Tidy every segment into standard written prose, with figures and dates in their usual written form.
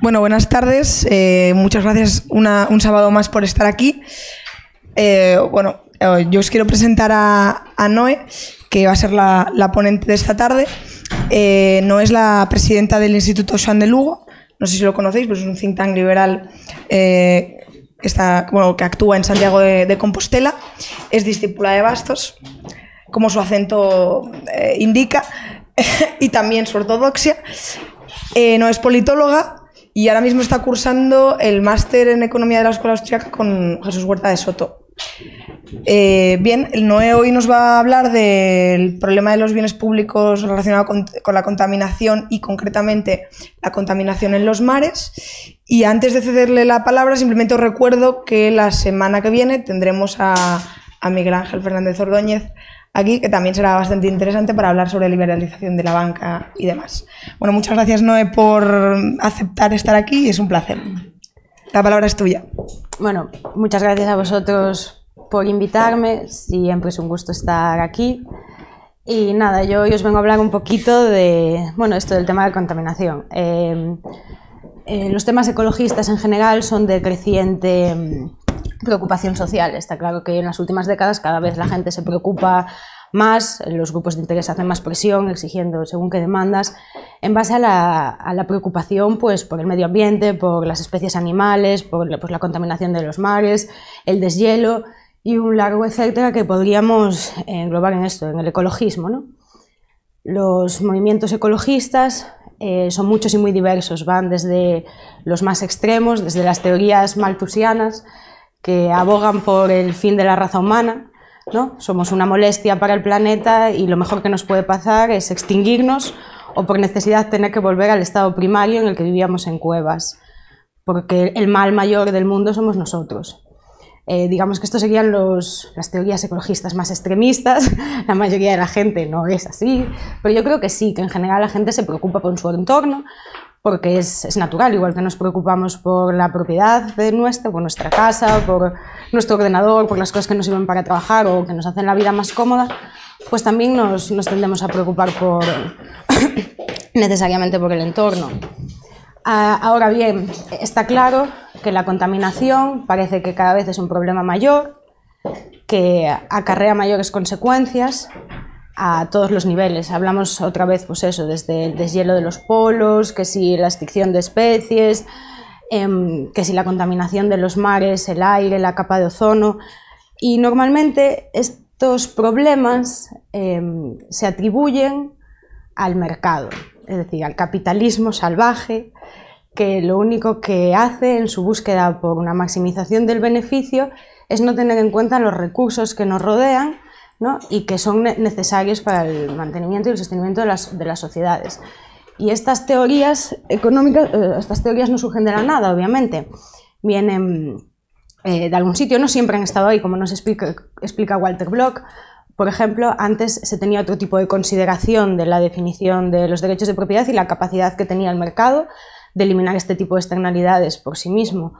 Bueno, buenas tardes. Muchas gracias un sábado más por estar aquí. Yo os quiero presentar a Noé, que va a ser la ponente de esta tarde. Noé es la presidenta del Instituto Xoán de Lugo. No sé si lo conocéis, pues es un think tank liberal que actúa en Santiago de Compostela. Es discípula de Bastos, como su acento indica, y también su ortodoxia. Noé es politóloga y ahora mismo está cursando el máster en Economía de la Escuela Austriaca con Jesús Huerta de Soto. Bien, Noé hoy nos va a hablar del problema de los bienes públicos relacionado con la contaminación y concretamente la contaminación en los mares. Y antes de cederle la palabra, simplemente os recuerdo que la semana que viene tendremos a Miguel Ángel Fernández Ordóñez aquí, que también será bastante interesante para hablar sobre liberalización de la banca y demás. Bueno, muchas gracias, Noé, por aceptar estar aquí y es un placer. La palabra es tuya. Bueno, muchas gracias a vosotros por invitarme, siempre es un gusto estar aquí. Y nada, yo hoy os vengo a hablar un poquito de, esto del tema de contaminación. Los temas ecologistas en general son de creciente preocupación social. Está claro que en las últimas décadas cada vez la gente se preocupa más, los grupos de interés hacen más presión exigiendo según qué demandas en base a la preocupación pues, por el medio ambiente, por las especies animales, por la contaminación de los mares, el deshielo y un largo etcétera que podríamos englobar en esto, en el ecologismo, ¿no? Los movimientos ecologistas son muchos y muy diversos, van desde los más extremos, desde las teorías malthusianas que abogan por el fin de la raza humana, ¿no? Somos una molestia para el planeta y lo mejor que nos puede pasar es extinguirnos o por necesidad tener que volver al estado primario en el que vivíamos en cuevas, porque el mal mayor del mundo somos nosotros. Digamos que estos serían las teorías ecologistas más extremistas. La mayoría de la gente no es así, pero yo creo que sí, que en general la gente se preocupa por su entorno, porque es natural, igual que nos preocupamos por la propiedad por nuestra casa, por nuestro ordenador, por las cosas que nos sirven para trabajar o que nos hacen la vida más cómoda, pues también nos tendemos a preocupar necesariamente por el entorno. Ahora bien, está claro que la contaminación parece que cada vez es un problema mayor, que acarrea mayores consecuencias a todos los niveles. Hablamos otra vez, pues eso, desde el deshielo de los polos, que si la extinción de especies, que si la contaminación de los mares, el aire, la capa de ozono. Y normalmente estos problemas se atribuyen al mercado, es decir, al capitalismo salvaje, que lo único que hace en su búsqueda por una maximización del beneficio es no tener en cuenta los recursos que nos rodean, ¿no? Y que son necesarios para el mantenimiento y el sostenimiento de las sociedades. Y estas teorías económicas, estas teorías no surgen de la nada, obviamente. Vienen de algún sitio, no siempre han estado ahí, como nos explica Walter Block. Por ejemplo, antes se tenía otro tipo de consideración de la definición de los derechos de propiedad y la capacidad que tenía el mercado de eliminar este tipo de externalidades por sí mismo.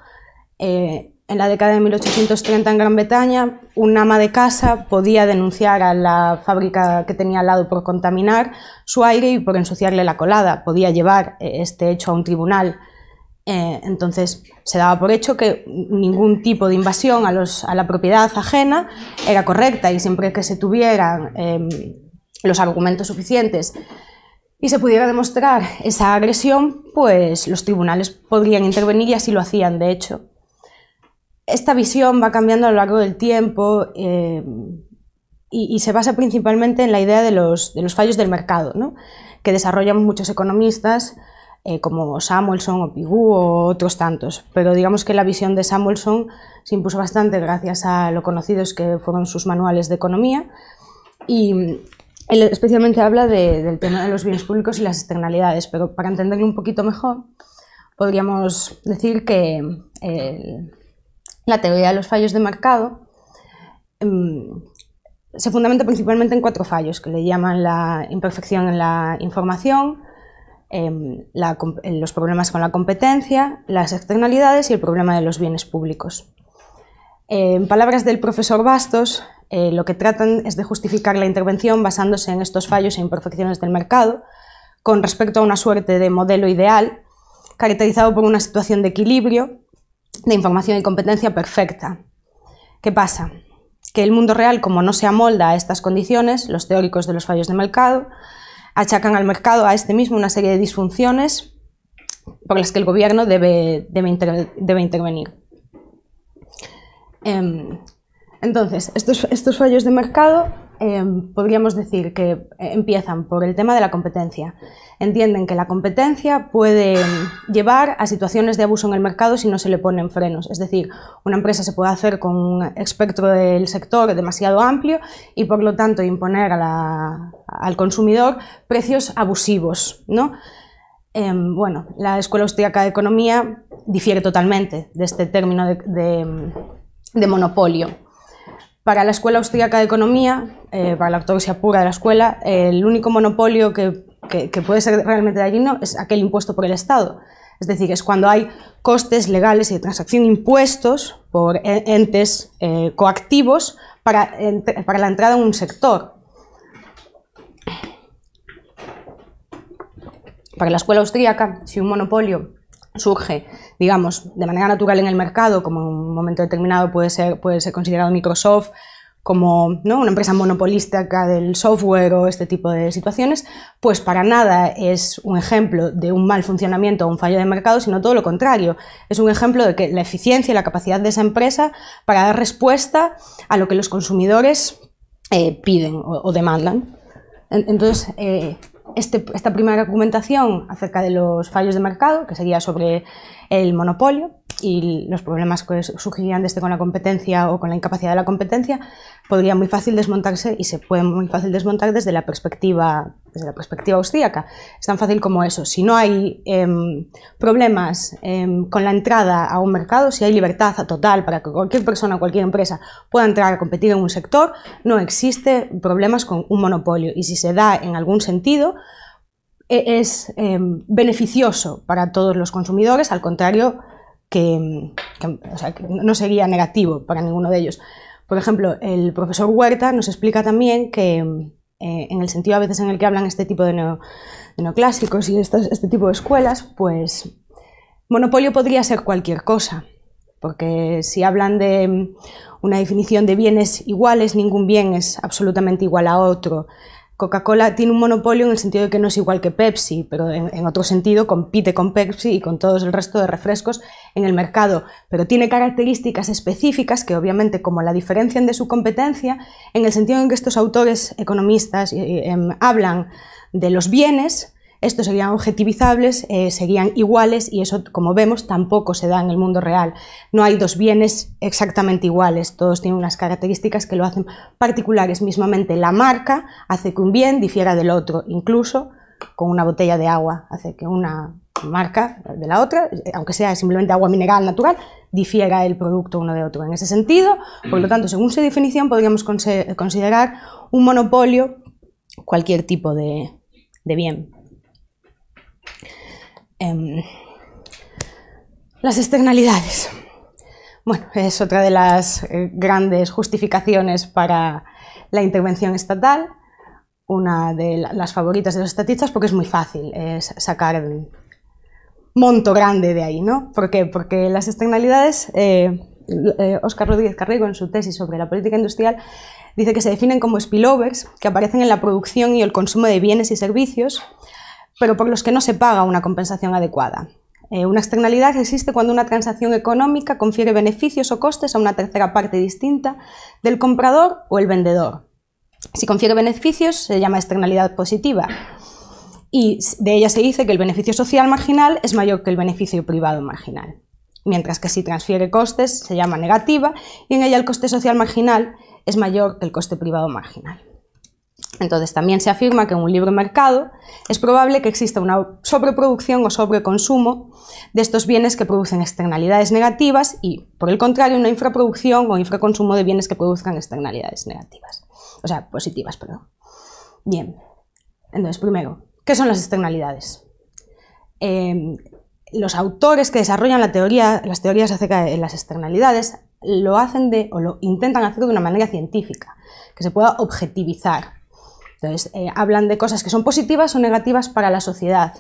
En la década de 1830 en Gran Bretaña, un ama de casa podía denunciar a la fábrica que tenía al lado por contaminar su aire y por ensuciarle la colada. Podía llevar este hecho a un tribunal. Entonces se daba por hecho que ningún tipo de invasión a la propiedad ajena era correcta y siempre que se tuvieran los argumentos suficientes y se pudiera demostrar esa agresión, pues los tribunales podrían intervenir y así lo hacían, de hecho. Esta visión va cambiando a lo largo del tiempo y se basa principalmente en la idea de los fallos del mercado, ¿no? Que desarrollan muchos economistas como Samuelson o Pigou o otros tantos. Pero digamos que la visión de Samuelson se impuso bastante gracias a lo conocidos que fueron sus manuales de economía y él especialmente habla del tema de los bienes públicos y las externalidades, pero para entenderlo un poquito mejor podríamos decir que la teoría de los fallos de mercado se fundamenta principalmente en 4 fallos que le llaman la imperfección en la información, los problemas con la competencia, las externalidades y el problema de los bienes públicos. En palabras del profesor Bastos, lo que tratan es de justificar la intervención basándose en estos fallos e imperfecciones del mercado, con respecto a una suerte de modelo ideal, caracterizado por una situación de equilibrio, de información y competencia perfecta. ¿Qué pasa? Que el mundo real, como no se amolda a estas condiciones, los teóricos de los fallos de mercado achacan al mercado, a este mismo, una serie de disfunciones por las que el gobierno debe intervenir. Entonces, estos fallos de mercado podríamos decir que empiezan por el tema de la competencia. Entienden que la competencia puede llevar a situaciones de abuso en el mercado si no se le ponen frenos. Es decir, una empresa se puede hacer con un espectro del sector demasiado amplio y por lo tanto imponer al consumidor precios abusivos, ¿no? Bueno, la Escuela Austríaca de Economía difiere totalmente de este término de monopolio. Para la Escuela Austríaca de Economía, para la ortodoxia pura de la escuela, el único monopolio que puede ser realmente dañino es aquel impuesto por el Estado. Es decir, es cuando hay costes legales y de transacción impuestos por entes coactivos para la entrada en un sector. Para la escuela austríaca, si un monopolio surge, digamos, de manera natural en el mercado, como en un momento determinado puede ser considerado Microsoft como, ¿no?, una empresa monopolística del software o este tipo de situaciones, pues para nada es un ejemplo de un mal funcionamiento o un fallo de mercado, sino todo lo contrario. Es un ejemplo de que la eficiencia y la capacidad de esa empresa para dar respuesta a lo que los consumidores piden o demandan. Entonces, esta primera argumentación acerca de los fallos de mercado, que sería sobre el monopolio y los problemas que surgirían con la competencia o con la incapacidad de la competencia, podría muy fácil desmontarse y se puede muy fácil desmontar desde la perspectiva austríaca. Es tan fácil como eso. Si no hay problemas con la entrada a un mercado, si hay libertad total para que cualquier persona, cualquier empresa pueda entrar a competir en un sector, no existe problemas con un monopolio. Y si se da en algún sentido, es beneficioso para todos los consumidores, al contrario que no sería negativo para ninguno de ellos. Por ejemplo, el profesor Huerta nos explica también que en el sentido a veces en el que hablan este tipo de neoclásicos y este tipo de escuelas, pues monopolio podría ser cualquier cosa, porque si hablan de una definición de bienes iguales, ningún bien es absolutamente igual a otro. Coca-Cola tiene un monopolio en el sentido de que no es igual que Pepsi, pero en otro sentido compite con Pepsi y con todos el resto de refrescos en el mercado, pero tiene características específicas que obviamente como la diferencian de su competencia, en el sentido en que estos autores economistas hablan de los bienes, estos serían objetivizables, serían iguales y eso, como vemos, tampoco se da en el mundo real. No hay dos bienes exactamente iguales, todos tienen unas características que lo hacen particulares. Mismamente la marca hace que un bien difiera del otro, incluso con una botella de agua hace que una marca de la otra, aunque sea simplemente agua mineral natural, difiera el producto uno de otro. En ese sentido, por lo tanto, según su definición, podríamos considerar un monopolio cualquier tipo de bien. Las externalidades. Bueno, es otra de las grandes justificaciones para la intervención estatal, una de las favoritas de los estatistas, porque es muy fácil sacar el monto grande de ahí, ¿no? ¿Por qué? Porque las externalidades, Óscar Rodríguez Carrigo en su tesis sobre la política industrial dice que se definen como spillovers que aparecen en la producción y el consumo de bienes y servicios, pero por los que no se paga una compensación adecuada. Una externalidad existe cuando una transacción económica confiere beneficios o costes a una tercera parte distinta del comprador o el vendedor. Si confiere beneficios se llama externalidad positiva y de ella se dice que el beneficio social marginal es mayor que el beneficio privado marginal, mientras que si transfiere costes se llama negativa y en ella el coste social marginal es mayor que el coste privado marginal. Entonces también se afirma que en un libre mercado es probable que exista una sobreproducción o sobreconsumo de estos bienes que producen externalidades negativas y, por el contrario, una infraproducción o infraconsumo de bienes que produzcan externalidades negativas, o sea, positivas, perdón. Bien, entonces primero, ¿qué son las externalidades? Los autores que desarrollan las teorías acerca de las externalidades lo hacen o lo intentan hacer de una manera científica, que se pueda objetivizar. Entonces, hablan de cosas que son positivas o negativas para la sociedad.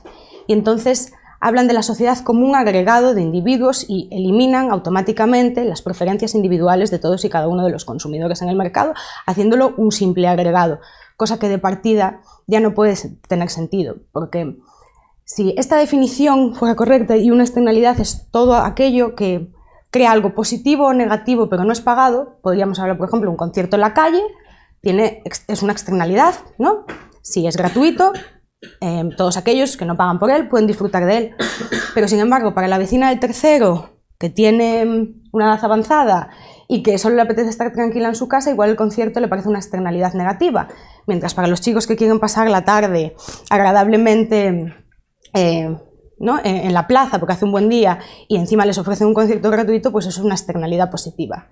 Y entonces hablan de la sociedad como un agregado de individuos y eliminan automáticamente las preferencias individuales de todos y cada uno de los consumidores en el mercado, haciéndolo un simple agregado, cosa que de partida ya no puede tener sentido, porque si esta definición fuera correcta y una externalidad es todo aquello que crea algo positivo o negativo pero no es pagado, podríamos hablar, por ejemplo, de un concierto en la calle, es una externalidad, ¿no? Si es gratuito, todos aquellos que no pagan por él pueden disfrutar de él. Pero sin embargo, para la vecina del tercero, que tiene una edad avanzada y que solo le apetece estar tranquila en su casa, igual el concierto le parece una externalidad negativa. Mientras para los chicos que quieren pasar la tarde agradablemente ¿no? en la plaza porque hace un buen día y encima les ofrecen un concierto gratuito, pues eso es una externalidad positiva.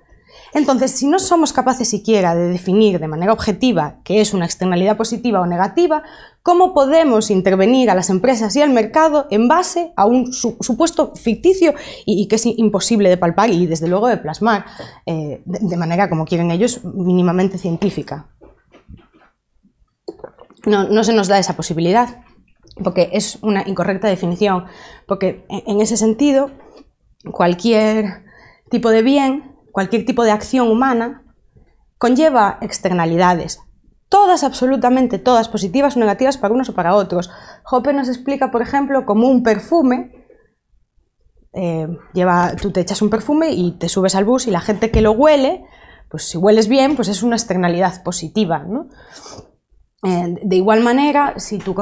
Entonces, si no somos capaces siquiera de definir de manera objetiva qué es una externalidad positiva o negativa, ¿cómo podemos intervenir a las empresas y al mercado en base a un supuesto ficticio y que es imposible de palpar y desde luego de plasmar de manera, como quieren ellos, mínimamente científica? No se nos da esa posibilidad, porque es una incorrecta definición, porque en ese sentido cualquier tipo de bien, cualquier tipo de acción humana conlleva externalidades, todas, absolutamente todas, positivas o negativas para unos o para otros. Hoppe nos explica, por ejemplo, cómo un perfume, tú te echas un perfume y te subes al bus y la gente que lo huele, pues si hueles bien, pues es una externalidad positiva, ¿no? De igual manera, si tu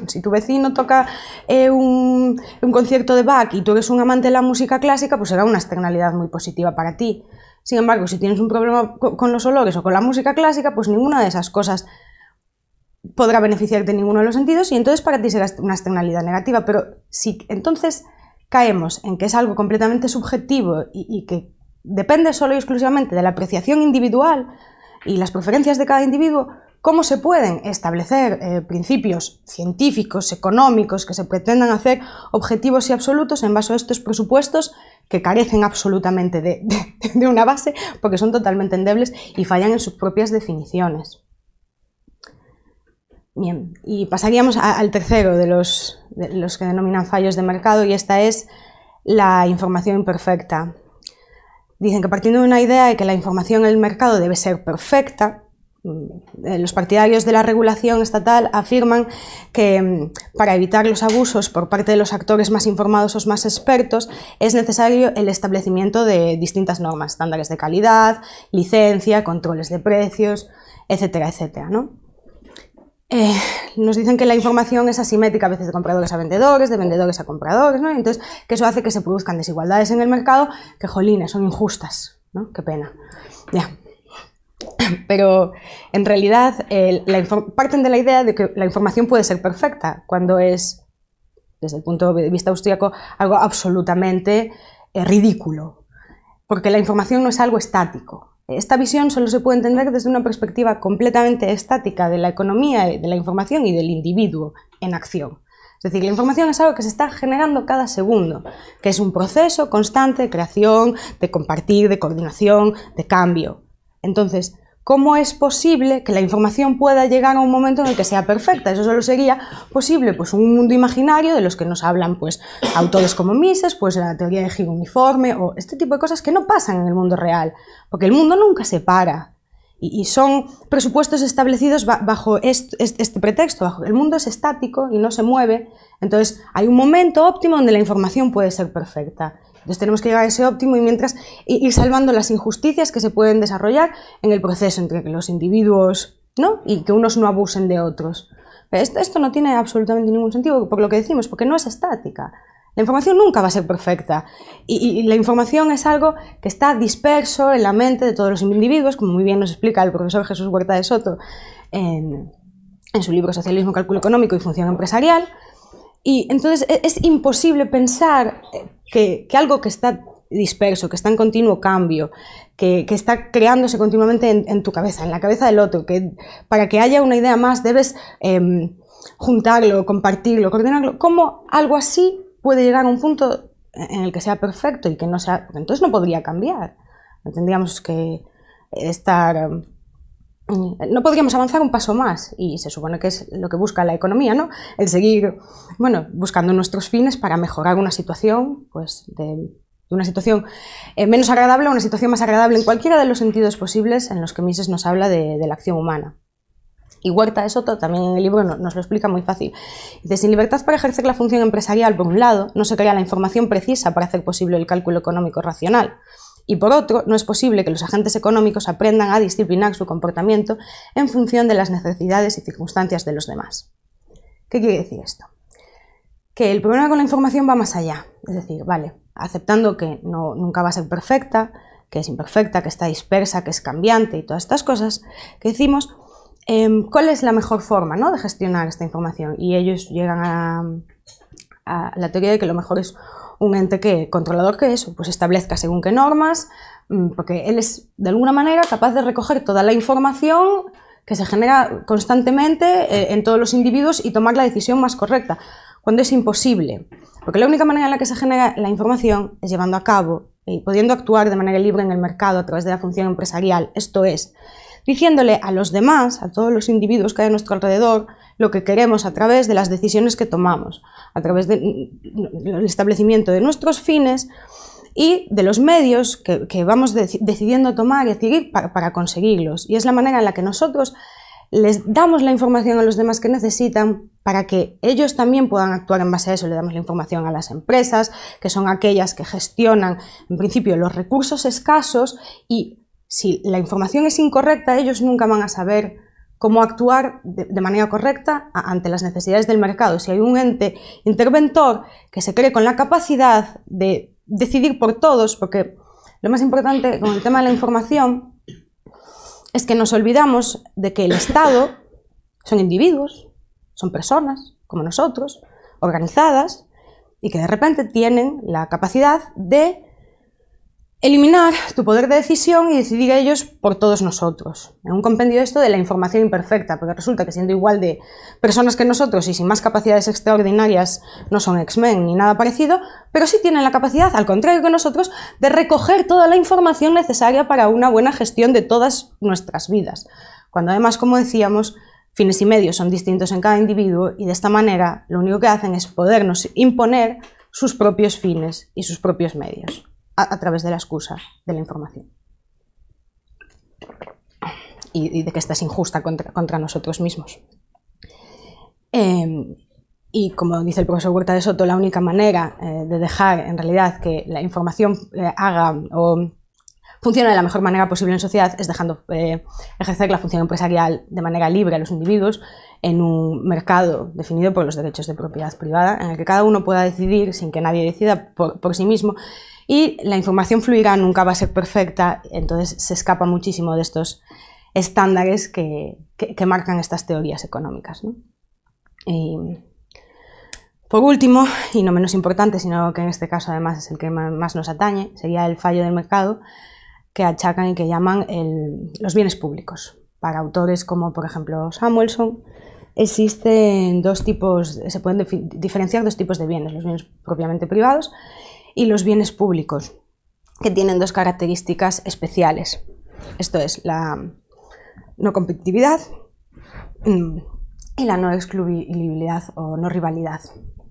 si tu vecino toca un concierto de Bach y tú eres un amante de la música clásica, pues será una externalidad muy positiva para ti. Sin embargo, si tienes un problema con los olores o con la música clásica, pues ninguna de esas cosas podrá beneficiarte en ninguno de los sentidos y entonces para ti será una externalidad negativa. Pero si entonces caemos en que es algo completamente subjetivo y que depende solo y exclusivamente de la apreciación individual y las preferencias de cada individuo, ¿cómo se pueden establecer principios científicos, económicos, que se pretendan hacer objetivos y absolutos en base a estos presupuestos que carecen absolutamente de una base porque son totalmente endebles y fallan en sus propias definiciones? Bien, y pasaríamos al tercero de los que denominan fallos de mercado, y esta es la información imperfecta. Dicen que partiendo de una idea de que la información en el mercado debe ser perfecta, los partidarios de la regulación estatal afirman que para evitar los abusos por parte de los actores más informados o más expertos es necesario el establecimiento de distintas normas, estándares de calidad, licencia, controles de precios, etcétera, etcétera, ¿no? Nos dicen que la información es asimétrica a veces de compradores a vendedores, de vendedores a compradores, ¿no? Entonces, que eso hace que se produzcan desigualdades en el mercado que, jolines, son injustas, ¿no? Qué pena. Ya. Pero en realidad parten de la idea de que la información puede ser perfecta cuando es, desde el punto de vista austríaco, algo absolutamente ridículo, porque la información no es algo estático. Esta visión solo se puede entender desde una perspectiva completamente estática de la economía, de la información y del individuo en acción. Es decir, la información es algo que se está generando cada segundo, que es un proceso constante de creación, de compartir, de coordinación, de cambio. Entonces, ¿cómo es posible que la información pueda llegar a un momento en el que sea perfecta? Eso solo sería posible, pues, un mundo imaginario de los que nos hablan, pues, autores como Mises, pues la teoría de giro uniforme o este tipo de cosas que no pasan en el mundo real, porque el mundo nunca se para y son presupuestos establecidos bajo este pretexto. El mundo es estático y no se mueve, entonces hay un momento óptimo donde la información puede ser perfecta. Entonces tenemos que llegar a ese óptimo y mientras ir salvando las injusticias que se pueden desarrollar en el proceso entre los individuos, ¿no? Y que unos no abusen de otros. Esto no tiene absolutamente ningún sentido por lo que decimos, porque no es estática. La información nunca va a ser perfecta y la información es algo que está disperso en la mente de todos los individuos, como muy bien nos explica el profesor Jesús Huerta de Soto en su libro Socialismo, Cálculo Económico y Función Empresarial. Y entonces es imposible pensar que algo que está disperso, que está en continuo cambio, que está creándose continuamente en tu cabeza, en la cabeza del otro, que para que haya una idea más debes juntarlo, compartirlo, coordinarlo, ¿cómo algo así puede llegar a un punto en el que sea perfecto y que no sea... Entonces no podría cambiar. Tendríamos que estar... No podríamos avanzar un paso más, y se supone que es lo que busca la economía, ¿no? El seguir, bueno, buscando nuestros fines para mejorar una situación, pues, de una situación menos agradable a una situación más agradable en cualquiera de los sentidos posibles en los que Mises nos habla de la acción humana. Y Huerta de Soto también en el libro nos lo explica muy fácil. Dice, sin libertad para ejercer la función empresarial, por un lado, no se crea la información precisa para hacer posible el cálculo económico racional. Y por otro, no es posible que los agentes económicos aprendan a disciplinar su comportamiento en función de las necesidades y circunstancias de los demás. ¿Qué quiere decir esto? Que el problema con la información va más allá. Es decir, vale, aceptando que nunca va a ser perfecta, que es imperfecta, que está dispersa, que es cambiante y todas estas cosas que decimos, ¿cuál es la mejor forma, ¿no?, de gestionar esta información? Y ellos llegan a la teoría de que lo mejor es un ente controlador que eso, pues establezca según qué normas, porque él es de alguna manera capaz de recoger toda la información que se genera constantemente en todos los individuos y tomar la decisión más correcta, cuando es imposible. Porque la única manera en la que se genera la información es llevando a cabo y pudiendo actuar de manera libre en el mercado a través de la función empresarial, esto es, diciéndole a los demás, a todos los individuos que hay a nuestro alrededor, lo que queremos a través de las decisiones que tomamos, a través del establecimiento de nuestros fines y de los medios que vamos decidiendo tomar y adquirir para conseguirlos. Y es la manera en la que nosotros les damos la información a los demás que necesitan para que ellos también puedan actuar en base a eso. Le damos la información a las empresas, que son aquellas que gestionan, en principio, los recursos escasos, y si la información es incorrecta, ellos nunca van a saber cómo actuar de manera correcta ante las necesidades del mercado. Si hay un ente interventor que se cree con la capacidad de decidir por todos, porque lo más importante con el tema de la información es que nos olvidamos de que el Estado son individuos, son personas como nosotros, organizadas, y que de repente tienen la capacidad de eliminar tu poder de decisión y decidir ellos por todos nosotros. En un compendio esto de la información imperfecta, porque resulta que siendo igual de personas que nosotros y sin más capacidades extraordinarias no son X-Men ni nada parecido, pero sí tienen la capacidad, al contrario que nosotros, de recoger toda la información necesaria para una buena gestión de todas nuestras vidas. Cuando además, como decíamos, fines y medios son distintos en cada individuo y de esta manera lo único que hacen es podernos imponer sus propios fines y sus propios medios a través de la excusa de la información. Y de que esta es injusta contra nosotros mismos. Y como dice el profesor Huerta de Soto, la única manera de dejar en realidad que la información haga o funcione de la mejor manera posible en sociedad es dejando ejercer la función empresarial de manera libre a los individuos en un mercado definido por los derechos de propiedad privada, en el que cada uno pueda decidir sin que nadie decida por sí mismo. Y la información fluirá, nunca va a ser perfecta, entonces se escapa muchísimo de estos estándares que marcan estas teorías económicas, ¿no? Y por último, y no menos importante, sino que en este caso además es el que más nos atañe, sería el fallo del mercado que achacan y que llaman los bienes públicos. Para autores como, por ejemplo, Samuelson, existen dos tipos, se pueden diferenciar dos tipos de bienes, los bienes propiamente privados y los bienes públicos, que tienen dos características especiales. Esto es la no competitividad y la no excluibilidad o no rivalidad.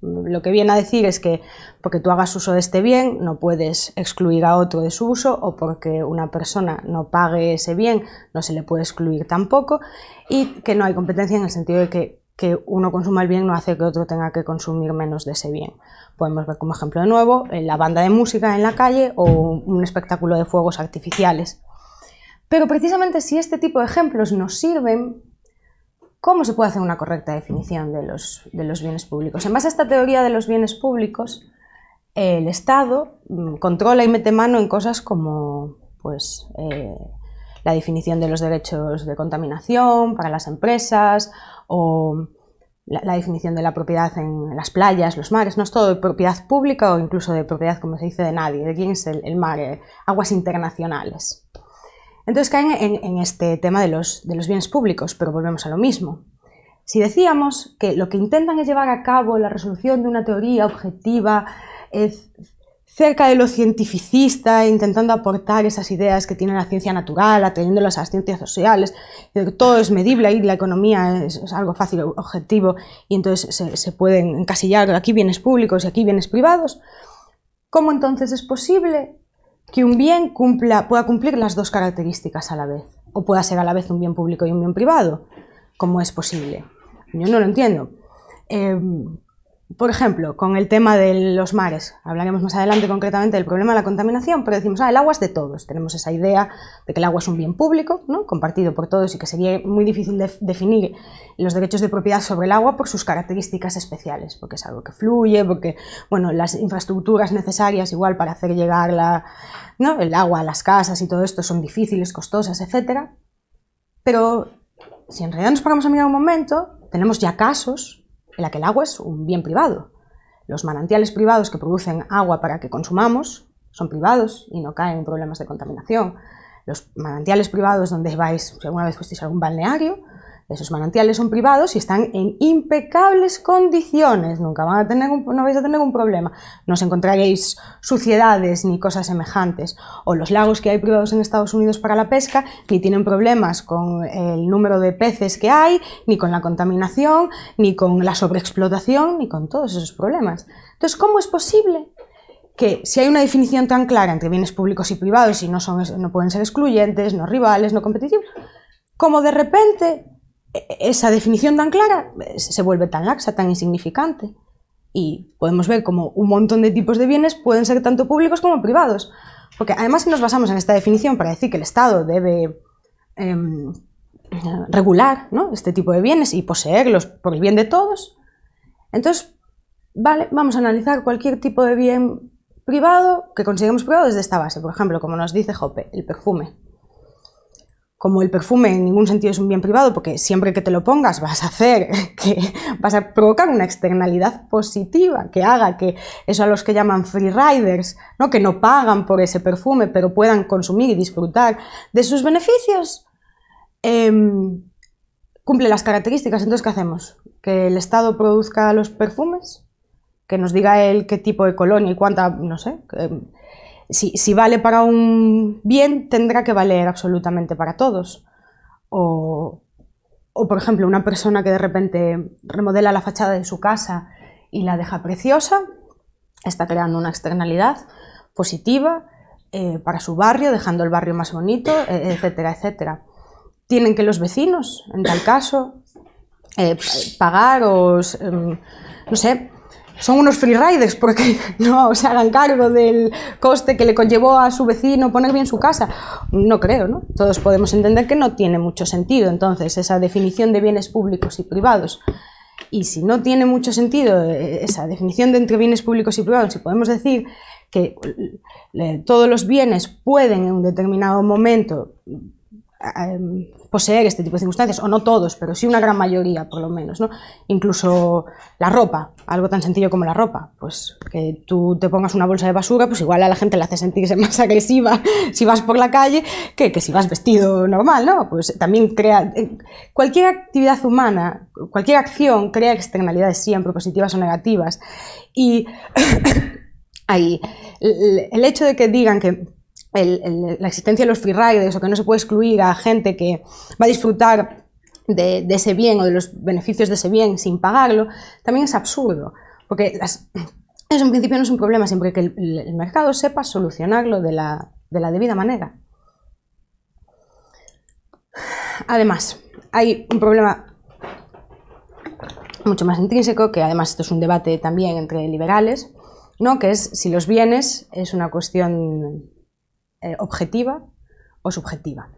Lo que viene a decir es que porque tú hagas uso de este bien no puedes excluir a otro de su uso, o porque una persona no pague ese bien no se le puede excluir tampoco, y que no hay competencia en el sentido de que uno consuma el bien no hace que otro tenga que consumir menos de ese bien. Podemos ver como ejemplo de nuevo la banda de música en la calle o un espectáculo de fuegos artificiales. Pero precisamente si este tipo de ejemplos nos sirven, ¿cómo se puede hacer una correcta definición de los bienes públicos? En base a esta teoría de los bienes públicos, el Estado controla y mete mano en cosas como pues, la definición de los derechos de contaminación para las empresas, o la definición de la propiedad en las playas, los mares. No es todo de propiedad pública o incluso de propiedad, como se dice, de nadie. ¿De quién es el mar? Aguas internacionales. Entonces caen en este tema de los bienes públicos, pero volvemos a lo mismo. Si decíamos que lo que intentan es llevar a cabo la resolución de una teoría objetiva cerca de lo cientificista, intentando aportar esas ideas que tiene la ciencia natural, atrayéndolas a las ciencias sociales, que todo es medible y la economía es algo fácil, objetivo, y entonces se pueden encasillar aquí bienes públicos y aquí bienes privados. ¿Cómo entonces es posible que un bien pueda cumplir las dos características a la vez? ¿O pueda ser a la vez un bien público y un bien privado? ¿Cómo es posible? Yo no lo entiendo. Por ejemplo, con el tema de los mares, hablaremos más adelante concretamente del problema de la contaminación, pero decimos, el agua es de todos. Tenemos esa idea de que el agua es un bien público, ¿no?, compartido por todos, y que sería muy difícil definir los derechos de propiedad sobre el agua por sus características especiales, porque es algo que fluye, porque bueno, las infraestructuras necesarias igual para hacer llegar el agua a las casas y todo esto son difíciles, costosas, etc. Pero si en realidad nos paramos a mirar un momento, tenemos ya casos en la que el agua es un bien privado. Los manantiales privados que producen agua para que consumamos son privados y no caen en problemas de contaminación. Los manantiales privados donde vais, si alguna vez fuisteis a algún balneario, esos manantiales son privados y están en impecables condiciones, no vais a tener un problema, no os encontraréis suciedades ni cosas semejantes. O los lagos que hay privados en Estados Unidos para la pesca ni tienen problemas con el número de peces que hay, ni con la contaminación, ni con la sobreexplotación, ni con todos esos problemas. Entonces, ¿cómo es posible que si hay una definición tan clara entre bienes públicos y privados y no pueden ser excluyentes, no rivales, no competitivos, como de repente esa definición tan clara se vuelve tan laxa, tan insignificante? Y podemos ver como un montón de tipos de bienes pueden ser tanto públicos como privados. Porque además, si nos basamos en esta definición para decir que el Estado debe regular, ¿no?, este tipo de bienes y poseerlos por el bien de todos, entonces, vale, vamos a analizar cualquier tipo de bien privado que consideremos privado desde esta base. Por ejemplo, como nos dice Hoppe, el perfume. Como el perfume en ningún sentido es un bien privado, porque siempre que te lo pongas vas a provocar una externalidad positiva que haga que eso a los que llaman free riders, ¿no?, que no pagan por ese perfume pero puedan consumir y disfrutar de sus beneficios, cumple las características. Entonces, ¿qué hacemos? ¿Que el Estado produzca los perfumes? ¿Que nos diga él qué tipo de colonia y cuánta, no sé? Si vale para un bien, tendrá que valer absolutamente para todos. O, por ejemplo, una persona que de repente remodela la fachada de su casa y la deja preciosa, está creando una externalidad positiva para su barrio, dejando el barrio más bonito, etcétera, etcétera. Tienen que los vecinos, en tal caso, pagar o, no sé, son unos free riders porque no se hagan cargo del coste que le conllevó a su vecino poner bien su casa. No creo, ¿no? Todos podemos entender que no tiene mucho sentido, entonces, esa definición de bienes públicos y privados. Y si no tiene mucho sentido esa definición de entre bienes públicos y privados, si podemos decir que todos los bienes pueden en un determinado momento poseer este tipo de circunstancias, o no todos, pero sí una gran mayoría, por lo menos, ¿no? Incluso la ropa, algo tan sencillo como la ropa, pues que tú te pongas una bolsa de basura, pues igual a la gente le hace sentirse más agresiva si vas por la calle que si vas vestido normal, ¿no? Pues también crea, cualquier actividad humana, cualquier acción crea externalidades siempre, positivas o negativas, y ahí, el hecho de que digan que la existencia de los free riders o que no se puede excluir a gente que va a disfrutar de ese bien o de los beneficios de ese bien sin pagarlo, también es absurdo, porque eso en principio no es un problema siempre que el mercado sepa solucionarlo de la debida manera. Además, hay un problema mucho más intrínseco, que además esto es un debate también entre liberales, ¿no?, que es si los bienes es una cuestión objetiva o subjetiva.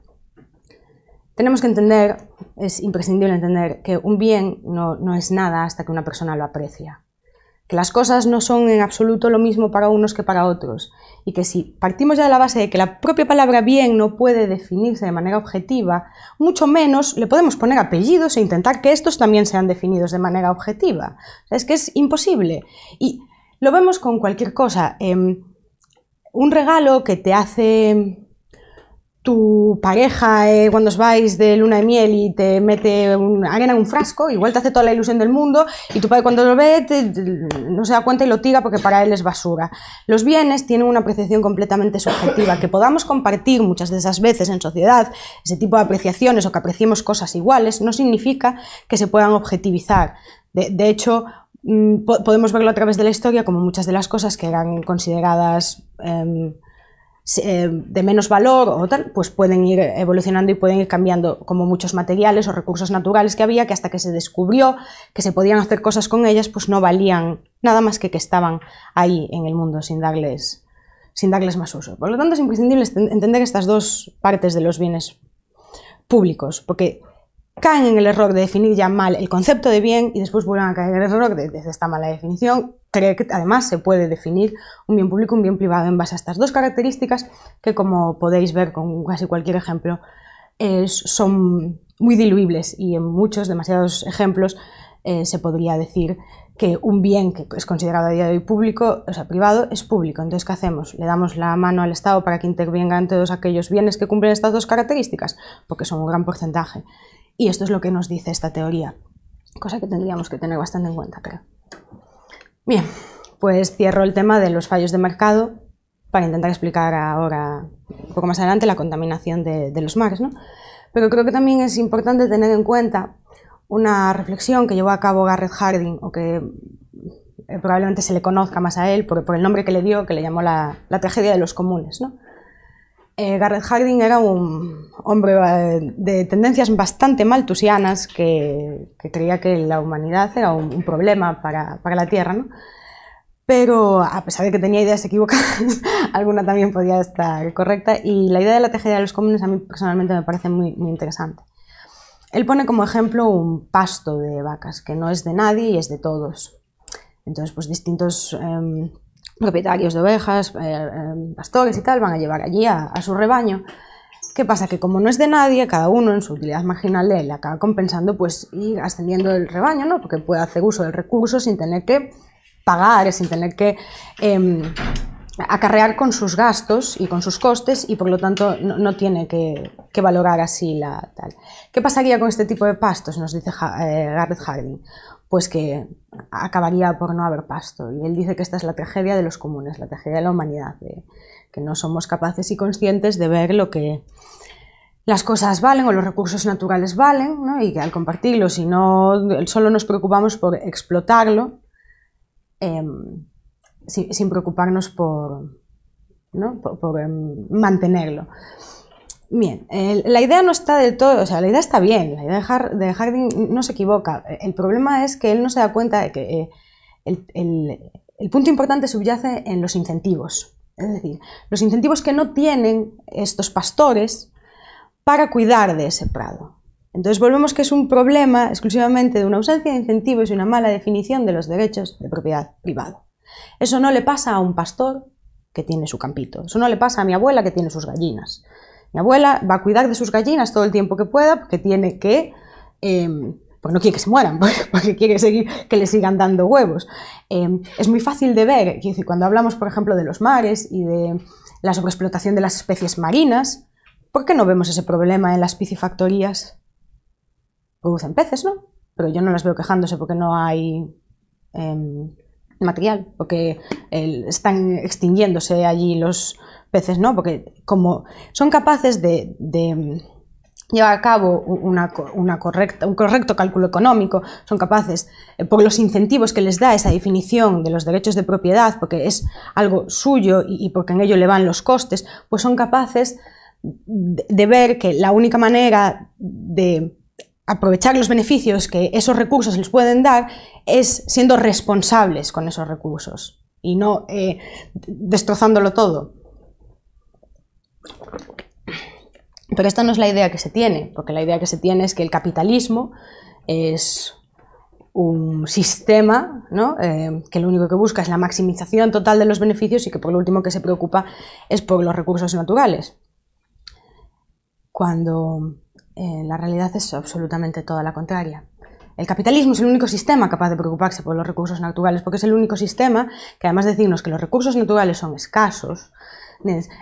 Tenemos que entender, es imprescindible entender, que un bien no es nada hasta que una persona lo aprecia. Que las cosas no son en absoluto lo mismo para unos que para otros. Y que si partimos ya de la base de que la propia palabra bien no puede definirse de manera objetiva, mucho menos le podemos poner apellidos e intentar que estos también sean definidos de manera objetiva. O sea, es que es imposible. Y lo vemos con cualquier cosa. Un regalo que te hace tu pareja cuando os vais de luna de miel y te mete arena en un frasco, igual te hace toda la ilusión del mundo y tu padre cuando lo ve no se da cuenta y lo tira porque para él es basura. Los bienes tienen una apreciación completamente subjetiva. Que podamos compartir muchas de esas veces en sociedad ese tipo de apreciaciones o que apreciemos cosas iguales no significa que se puedan objetivizar. De hecho, podemos verlo a través de la historia como muchas de las cosas que eran consideradas de menos valor o tal, pues pueden ir evolucionando y pueden ir cambiando, como muchos materiales o recursos naturales que había, que hasta que se descubrió que se podían hacer cosas con ellas, pues no valían nada más que estaban ahí en el mundo sin darles más uso. Por lo tanto, es imprescindible entender estas dos partes de los bienes públicos, porque caen en el error de definir ya mal el concepto de bien y después vuelven a caer en el error de esta mala definición, creer que además se puede definir un bien público y un bien privado en base a estas dos características que, como podéis ver con casi cualquier ejemplo, son muy diluibles y en muchos, demasiados ejemplos, se podría decir que un bien que es considerado a día de hoy público, o sea, privado, es público. Entonces, ¿qué hacemos? ¿Le damos la mano al Estado para que intervenga en todos aquellos bienes que cumplen estas dos características? Porque son un gran porcentaje. Y esto es lo que nos dice esta teoría, cosa que tendríamos que tener bastante en cuenta, creo. Bien, pues cierro el tema de los fallos de mercado para intentar explicar ahora, un poco más adelante, la contaminación de los mares, ¿no? Pero creo que también es importante tener en cuenta una reflexión que llevó a cabo Garrett Hardin, o que probablemente se le conozca más a él por el nombre que le dio, que le llamó la tragedia de los comunes, ¿no? Garrett Hardin era un hombre de tendencias bastante malthusianas que creía que la humanidad era un problema para la Tierra, ¿no? Pero a pesar de que tenía ideas equivocadas, alguna también podía estar correcta, y la idea de la tragedia de los comunes a mí personalmente me parece muy, muy interesante. Él pone como ejemplo un pasto de vacas que no es de nadie y es de todos. Entonces, pues distintos propietarios de ovejas, pastores y tal, van a llevar allí a su rebaño. ¿Qué pasa? Que como no es de nadie, cada uno en su utilidad marginal le acaba compensando, pues ir ascendiendo el rebaño, ¿no? Porque puede hacer uso del recurso sin tener que pagar, sin tener que acarrear con sus gastos y con sus costes, y por lo tanto no tiene que valorar así la tal. ¿Qué pasaría con este tipo de pastos? Nos dice Garrett Hardin. Pues que acabaría por no haber pasto. Y él dice que esta es la tragedia de los comunes, la tragedia de la humanidad, de que no somos capaces y conscientes de ver lo que las cosas valen o los recursos naturales valen, ¿no? Y que al compartirlos y no solo nos preocupamos por explotarlo, sin preocuparnos por mantenerlo. Bien, la idea no está del todo, o sea, la idea está bien, la idea de Hardin no se equivoca. El problema es que él no se da cuenta de que el punto importante subyace en los incentivos. Es decir, los incentivos que no tienen estos pastores para cuidar de ese prado. Entonces volvemos que es un problema exclusivamente de una ausencia de incentivos y una mala definición de los derechos de propiedad privada. Eso no le pasa a un pastor que tiene su campito, eso no le pasa a mi abuela que tiene sus gallinas. Mi abuela va a cuidar de sus gallinas todo el tiempo que pueda porque tiene que, pues no quiere que se mueran, porque quiere que le sigan dando huevos. Es muy fácil de ver, cuando hablamos, por ejemplo, de los mares y de la sobreexplotación de las especies marinas, ¿por qué no vemos ese problema en las piscifactorías? Producen peces, ¿no? Pero yo no las veo quejándose porque no hay material, porque están extinguiéndose allí los peces, ¿no? Porque como son capaces de llevar a cabo un correcto cálculo económico, son capaces, por los incentivos que les da esa definición de los derechos de propiedad, porque es algo suyo y porque en ello le van los costes, pues son capaces de ver que la única manera de aprovechar los beneficios que esos recursos les pueden dar es siendo responsables con esos recursos y no destrozándolo todo. Pero esta no es la idea que se tiene, porque la idea que se tiene es que el capitalismo es un sistema, ¿no? Que lo único que busca es la maximización total de los beneficios y que por lo último que se preocupa es por los recursos naturales. Cuando la realidad es absolutamente toda la contraria. El capitalismo es el único sistema capaz de preocuparse por los recursos naturales, porque es el único sistema que, además de decirnos que los recursos naturales son escasos,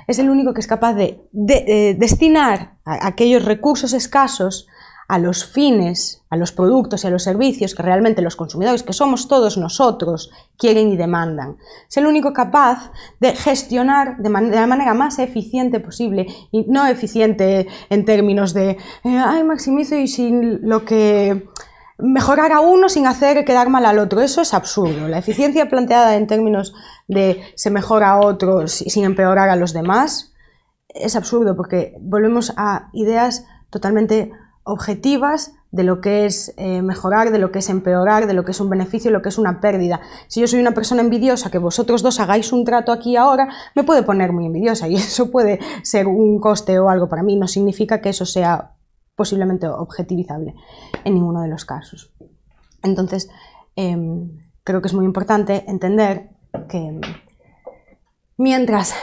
es el único que es capaz de destinar aquellos recursos escasos a los fines, a los productos y a los servicios que realmente los consumidores, que somos todos nosotros, quieren y demandan. Es el único capaz de gestionar de la manera más eficiente posible, y no eficiente en términos de maximizo y sin lo que mejorar a uno sin hacer quedar mal al otro. Eso es absurdo. La eficiencia planteada en términos de se mejora a otros sin empeorar a los demás es absurdo, porque volvemos a ideas totalmente objetivas de lo que es mejorar, de lo que es empeorar, de lo que es un beneficio, de lo que es una pérdida. Si yo soy una persona envidiosa, que vosotros dos hagáis un trato aquí ahora, me puede poner muy envidiosa y eso puede ser un coste o algo para mí. No significa que eso sea posiblemente objetivizable en ninguno de los casos. Entonces, creo que es muy importante entender que mientras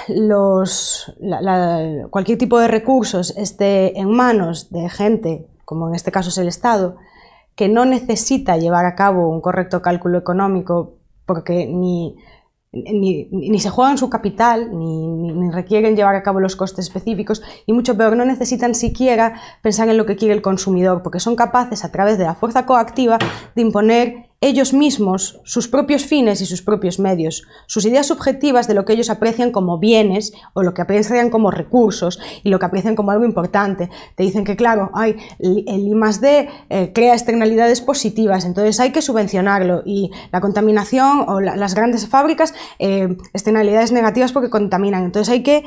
cualquier tipo de recursos esté en manos de gente, como en este caso es el Estado, que no necesita llevar a cabo un correcto cálculo económico porque ni se juegan su capital, ni requieren llevar a cabo los costes específicos, y mucho peor, no necesitan siquiera pensar en lo que quiere el consumidor, porque son capaces, a través de la fuerza coactiva, de imponer ellos mismos sus propios fines y sus propios medios, sus ideas subjetivas de lo que ellos aprecian como bienes o lo que aprecian como recursos y lo que aprecian como algo importante. Te dicen que, claro, el I+D crea externalidades positivas, entonces hay que subvencionarlo, y la contaminación o las grandes fábricas, externalidades negativas porque contaminan, entonces hay que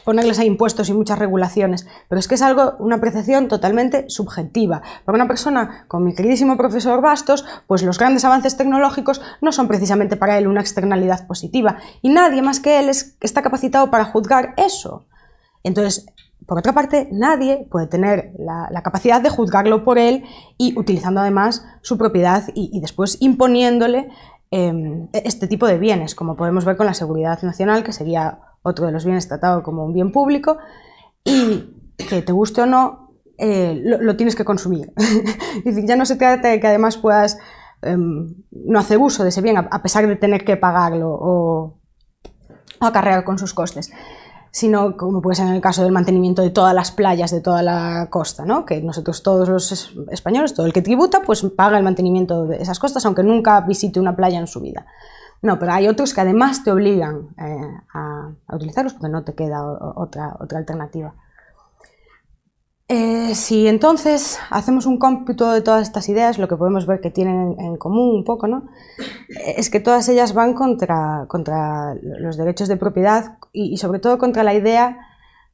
ponerles a impuestos y muchas regulaciones. Pero es que es una apreciación totalmente subjetiva. Para una persona, como mi queridísimo profesor Bastos, pues los grandes avances tecnológicos no son precisamente para él una externalidad positiva, y nadie más que él está capacitado para juzgar eso. Entonces, por otra parte, nadie puede tener la capacidad de juzgarlo por él, y utilizando además su propiedad y después imponiéndole este tipo de bienes, como podemos ver con la seguridad nacional, que sería otro de los bienes tratado como un bien público, y que te guste o no, lo tienes que consumir. Es decir, ya no se trata de que además puedas no hacer uso de ese bien a pesar de tener que pagarlo o acarrear con sus costes, sino como puede ser en el caso del mantenimiento de todas las playas de toda la costa, ¿no? Que nosotros, todos los españoles, todo el que tributa, pues paga el mantenimiento de esas costas, aunque nunca visite una playa en su vida. No, pero hay otros que además te obligan a utilizarlos porque no te queda otra alternativa. Si entonces hacemos un cómputo de todas estas ideas, lo que podemos ver que tienen en común un poco, ¿no?, es que todas ellas van contra los derechos de propiedad y sobre todo contra la idea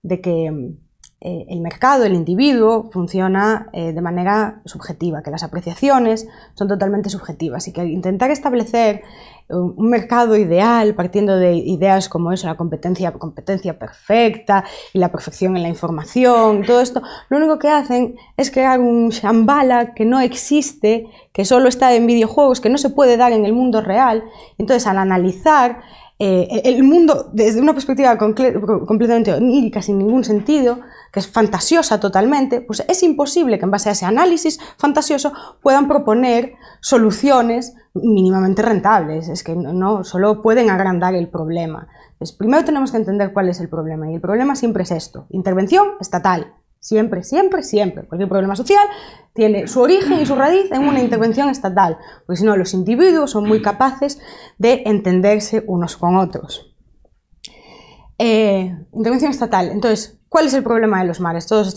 de que el mercado, el individuo, funciona de manera subjetiva, que las apreciaciones son totalmente subjetivas, y que intentar establecer un mercado ideal partiendo de ideas como eso, la competencia perfecta y la perfección en la información, todo esto, lo único que hacen es crear un Shambhala que no existe, que solo está en videojuegos, que no se puede dar en el mundo real. Entonces, al analizar el mundo desde una perspectiva completamente onírica, sin ningún sentido, que es fantasiosa totalmente, pues es imposible que en base a ese análisis fantasioso puedan proponer soluciones mínimamente rentables. Es que no solo pueden agrandar el problema. Entonces, primero tenemos que entender cuál es el problema, y el problema siempre es esto: intervención estatal. Siempre, siempre, siempre. Cualquier problema social tiene su origen y su raíz en una intervención estatal, porque si no, los individuos son muy capaces de entenderse unos con otros. Intervención estatal. Entonces, ¿cuál es el problema de los mares? Todos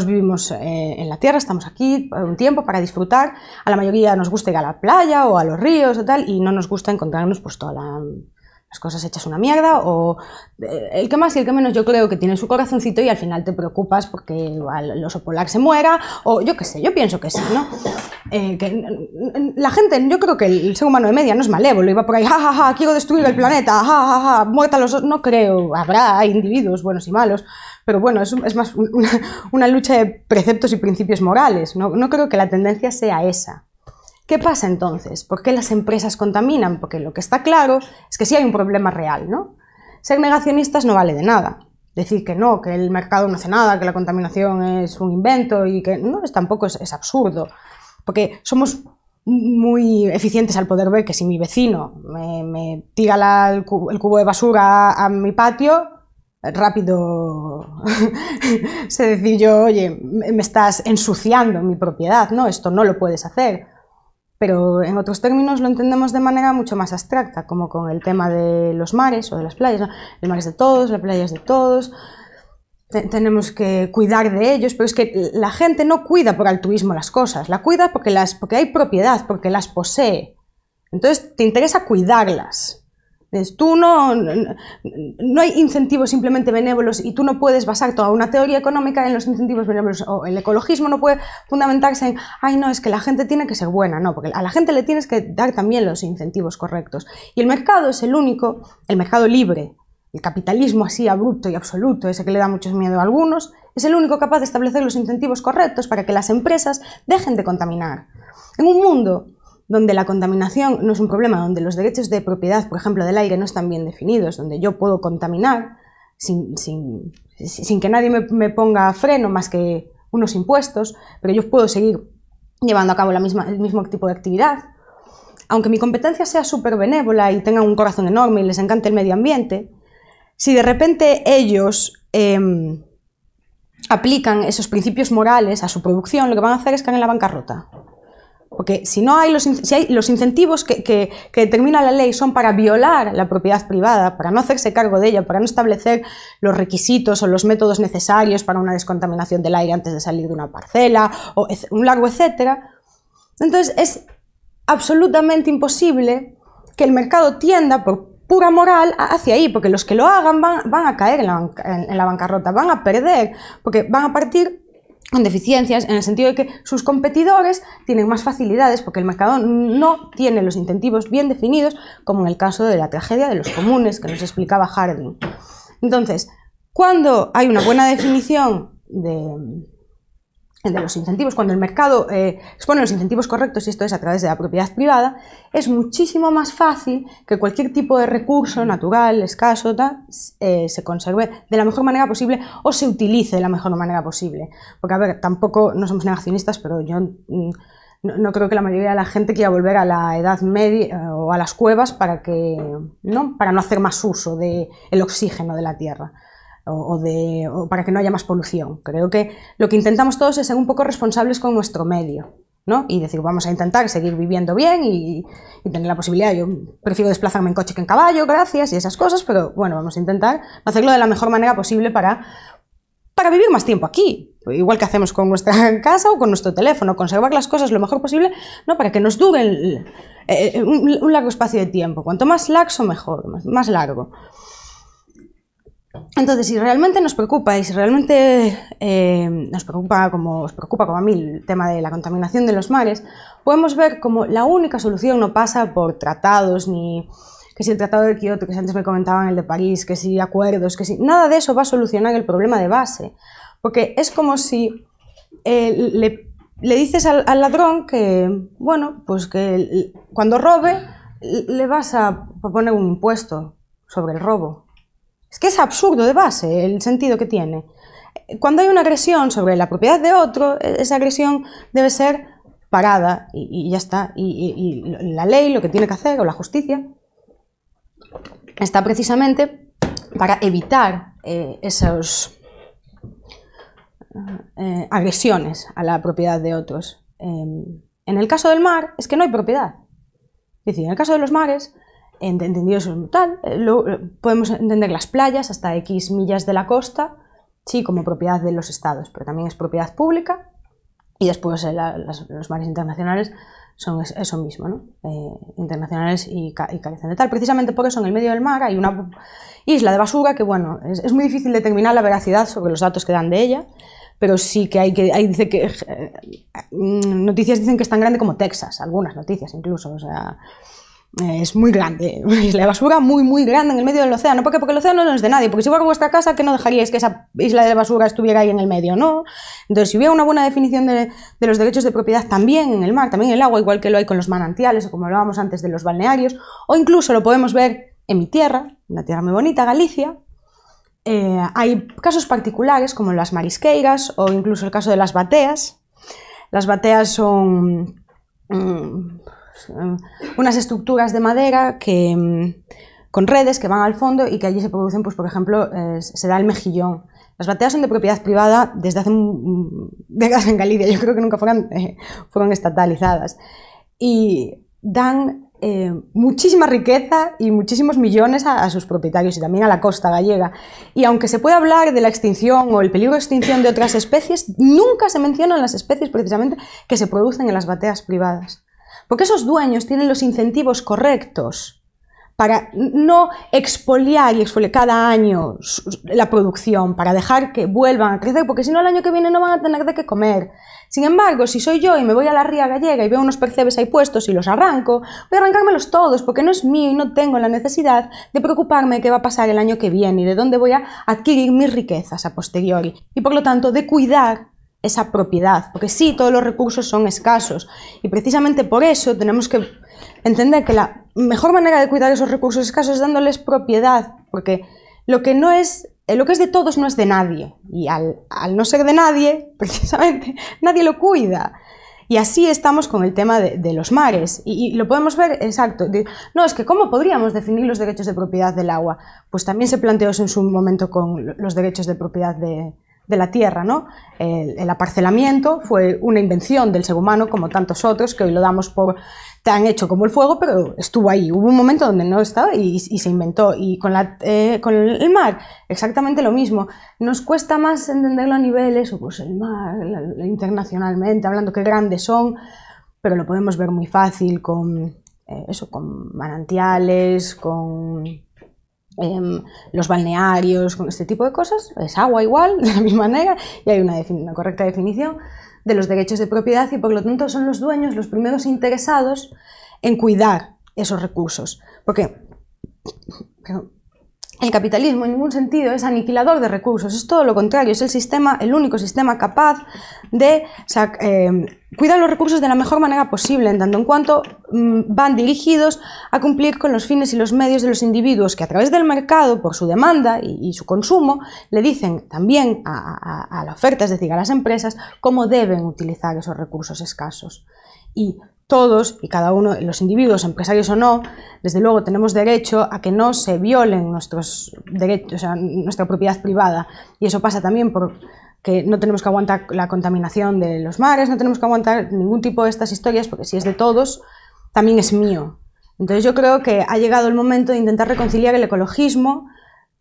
vivimos en la tierra, estamos aquí un tiempo para disfrutar. A la mayoría nos gusta ir a la playa o a los ríos o tal, y no nos gusta encontrarnos pues todas las cosas hechas una mierda, o el que más y el que menos yo creo que tiene su corazoncito, y al final te preocupas porque el oso polar se muera, o yo qué sé, yo pienso que sí, ¿no? La gente, yo creo que el ser humano de media no es malévolo, iba por ahí, jajaja, quiero destruir el planeta, jajaja, muerta los osos. No creo, habrá individuos buenos y malos, pero bueno, es más una lucha de preceptos y principios morales. No creo que la tendencia sea esa. ¿Qué pasa entonces? ¿Por qué las empresas contaminan? Porque lo que está claro es que sí hay un problema real, ¿no? Ser negacionistas no vale de nada. Decir que no, que el mercado no hace nada, que la contaminación es un invento y que no, tampoco es absurdo. Porque somos muy eficientes al poder ver que si mi vecino me tira el cubo de basura a mi patio, rápido sé decir yo, oye, me estás ensuciando mi propiedad, ¿no? Esto no lo puedes hacer. Pero en otros términos lo entendemos de manera mucho más abstracta, como con el tema de los mares o de las playas, ¿no? El mar es de todos, la playa es de todos, tenemos que cuidar de ellos, pero es que la gente no cuida por altruismo las cosas, la cuida porque hay propiedad, porque las posee. Entonces te interesa cuidarlas. Tú no hay incentivos simplemente benévolos y tú no puedes basar toda una teoría económica en los incentivos benévolos, o el ecologismo no puede fundamentarse en ay no, es que la gente tiene que ser buena, no, porque a la gente le tienes que dar también los incentivos correctos. Y el mercado es el único, el mercado libre, el capitalismo así abrupto y absoluto, ese que le da mucho miedo a algunos, es el único capaz de establecer los incentivos correctos para que las empresas dejen de contaminar. En un mundo donde la contaminación no es un problema, donde los derechos de propiedad, por ejemplo, del aire no están bien definidos, donde yo puedo contaminar sin que nadie me ponga freno más que unos impuestos, pero yo puedo seguir llevando a cabo el mismo tipo de actividad. Aunque mi competencia sea súper benévola y tenga un corazón enorme y les encante el medio ambiente, si de repente ellos aplican esos principios morales a su producción, lo que van a hacer es caer en la bancarrota. Porque si los incentivos que determina la ley son para violar la propiedad privada, para no hacerse cargo de ella, para no establecer los requisitos o los métodos necesarios para una descontaminación del aire antes de salir de una parcela, o un largo etcétera, entonces es absolutamente imposible que el mercado tienda por pura moral hacia ahí, porque los que lo hagan van a caer en la bancarrota, van a perder, porque van a partir con deficiencias en el sentido de que sus competidores tienen más facilidades porque el mercado no tiene los incentivos bien definidos, como en el caso de la tragedia de los comunes que nos explicaba Harding. Entonces, cuando hay una buena definición de los incentivos, cuando el mercado expone los incentivos correctos, y esto es a través de la propiedad privada, es muchísimo más fácil que cualquier tipo de recurso natural, escaso, se conserve de la mejor manera posible o se utilice de la mejor manera posible. Porque, a ver, tampoco no somos negacionistas, pero yo no creo que la mayoría de la gente quiera volver a la Edad Media o a las cuevas para no hacer más uso del oxígeno de la Tierra. O para que no haya más polución. Creo que lo que intentamos todos es ser un poco responsables con nuestro medio, ¿no? Y decir, vamos a intentar seguir viviendo bien y tener la posibilidad. Yo prefiero desplazarme en coche que en caballo, gracias, y esas cosas, pero bueno, vamos a intentar hacerlo de la mejor manera posible para vivir más tiempo aquí. Igual que hacemos con nuestra casa o con nuestro teléfono, conservar las cosas lo mejor posible, ¿no? Para que nos dure un largo espacio de tiempo. Cuanto más laxo, mejor, más largo. Entonces, si realmente nos preocupa y si realmente nos preocupa como os preocupa como a mí el tema de la contaminación de los mares, podemos ver como la única solución no pasa por tratados, ni que si el tratado de Kioto, que antes me comentaban el de París, que si acuerdos, que si... Nada de eso va a solucionar el problema de base, porque es como si le dices al ladrón que, bueno, pues que cuando robe le vas a poner un impuesto sobre el robo. Es que es absurdo de base el sentido que tiene. Cuando hay una agresión sobre la propiedad de otro, esa agresión debe ser parada y ya está. Y la ley lo que tiene que hacer, o la justicia, está precisamente para evitar esas agresiones a la propiedad de otros. En el caso del mar es que no hay propiedad. Es decir, en el caso de los mares, entendido eso tal, podemos entender las playas hasta X millas de la costa, sí, como propiedad de los estados, pero también es propiedad pública, y después los mares internacionales son eso mismo, ¿no? Internacionales y carecen de tal. Precisamente por eso en el medio del mar hay una isla de basura que, bueno, es muy difícil determinar la veracidad sobre los datos que dan de ella, pero sí que dice que noticias dicen que es tan grande como Texas, algunas noticias incluso, o sea... Es muy grande, una isla de basura muy, muy grande en el medio del océano. ¿Por qué? Porque el océano no es de nadie. Porque si fuera vuestra casa, ¿qué no dejaríais que esa isla de basura estuviera ahí en el medio? No. Entonces, si hubiera una buena definición de los derechos de propiedad también en el mar, también en el agua, igual que lo hay con los manantiales, o como hablábamos antes de los balnearios, o incluso lo podemos ver en mi tierra, una tierra muy bonita, Galicia. Hay casos particulares como las marisqueiras o incluso el caso de las bateas. Las bateas son unas estructuras de madera con redes que van al fondo y que allí se producen, pues, por ejemplo, se da el mejillón. Las bateas son de propiedad privada desde hace décadas en Galicia, yo creo que nunca fueron estatalizadas. Y dan muchísima riqueza y muchísimos millones a sus propietarios y también a la costa gallega. Y aunque se puede hablar de la extinción o el peligro de extinción de otras especies, nunca se mencionan las especies precisamente que se producen en las bateas privadas. Porque esos dueños tienen los incentivos correctos para no expoliar y exfoliar cada año la producción, para dejar que vuelvan a crecer, porque si no el año que viene no van a tener de qué comer. Sin embargo, si soy yo y me voy a la ría gallega y veo unos percebes ahí puestos y los arranco, voy a arrancármelos todos porque no es mío y no tengo la necesidad de preocuparme de qué va a pasar el año que viene y de dónde voy a adquirir mis riquezas a posteriori. Y por lo tanto, de cuidar esa propiedad, porque sí, todos los recursos son escasos y precisamente por eso tenemos que entender que la mejor manera de cuidar esos recursos escasos es dándoles propiedad, porque lo que es de todos no es de nadie, y al no ser de nadie, precisamente, nadie lo cuida. Y así estamos con el tema de los mares, y lo podemos ver, exacto. No, es que ¿cómo podríamos definir los derechos de propiedad del agua? Pues también se planteó eso en su momento con los derechos de propiedad de la tierra, ¿no? El aparcelamiento fue una invención del ser humano, como tantos otros, que hoy lo damos por tan hecho como el fuego, pero estuvo ahí. Hubo un momento donde no estaba y se inventó. Y con el mar, exactamente lo mismo. Nos cuesta más entenderlo a nivel eso, pues el mar, internacionalmente, hablando qué grandes son, pero lo podemos ver muy fácil con manantiales, con los balnearios, con este tipo de cosas. Es agua igual, de la misma manera, y hay una correcta definición de los derechos de propiedad y por lo tanto son los dueños los primeros interesados en cuidar esos recursos. Porque el capitalismo en ningún sentido es aniquilador de recursos, es todo lo contrario, es el único sistema capaz de cuidar los recursos de la mejor manera posible, en tanto en cuanto van dirigidos a cumplir con los fines y los medios de los individuos que a través del mercado, por su demanda y su consumo, le dicen también a la oferta, es decir, a las empresas, cómo deben utilizar esos recursos escasos. Y todos y cada uno, los individuos, empresarios o no, desde luego tenemos derecho a que no se violen nuestros derechos, o sea, nuestra propiedad privada. Y eso pasa también por que no tenemos que aguantar la contaminación de los mares, no tenemos que aguantar ningún tipo de estas historias, porque si es de todos, también es mío. Entonces yo creo que ha llegado el momento de intentar reconciliar el ecologismo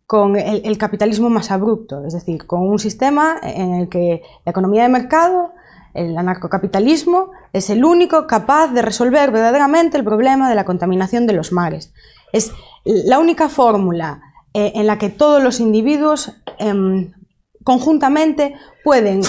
con el capitalismo más abrupto, es decir, con un sistema en el que la economía de mercado, el anarcocapitalismo, es el único capaz de resolver verdaderamente el problema de la contaminación de los mares. Es la única fórmula en la que todos los individuos conjuntamente pueden,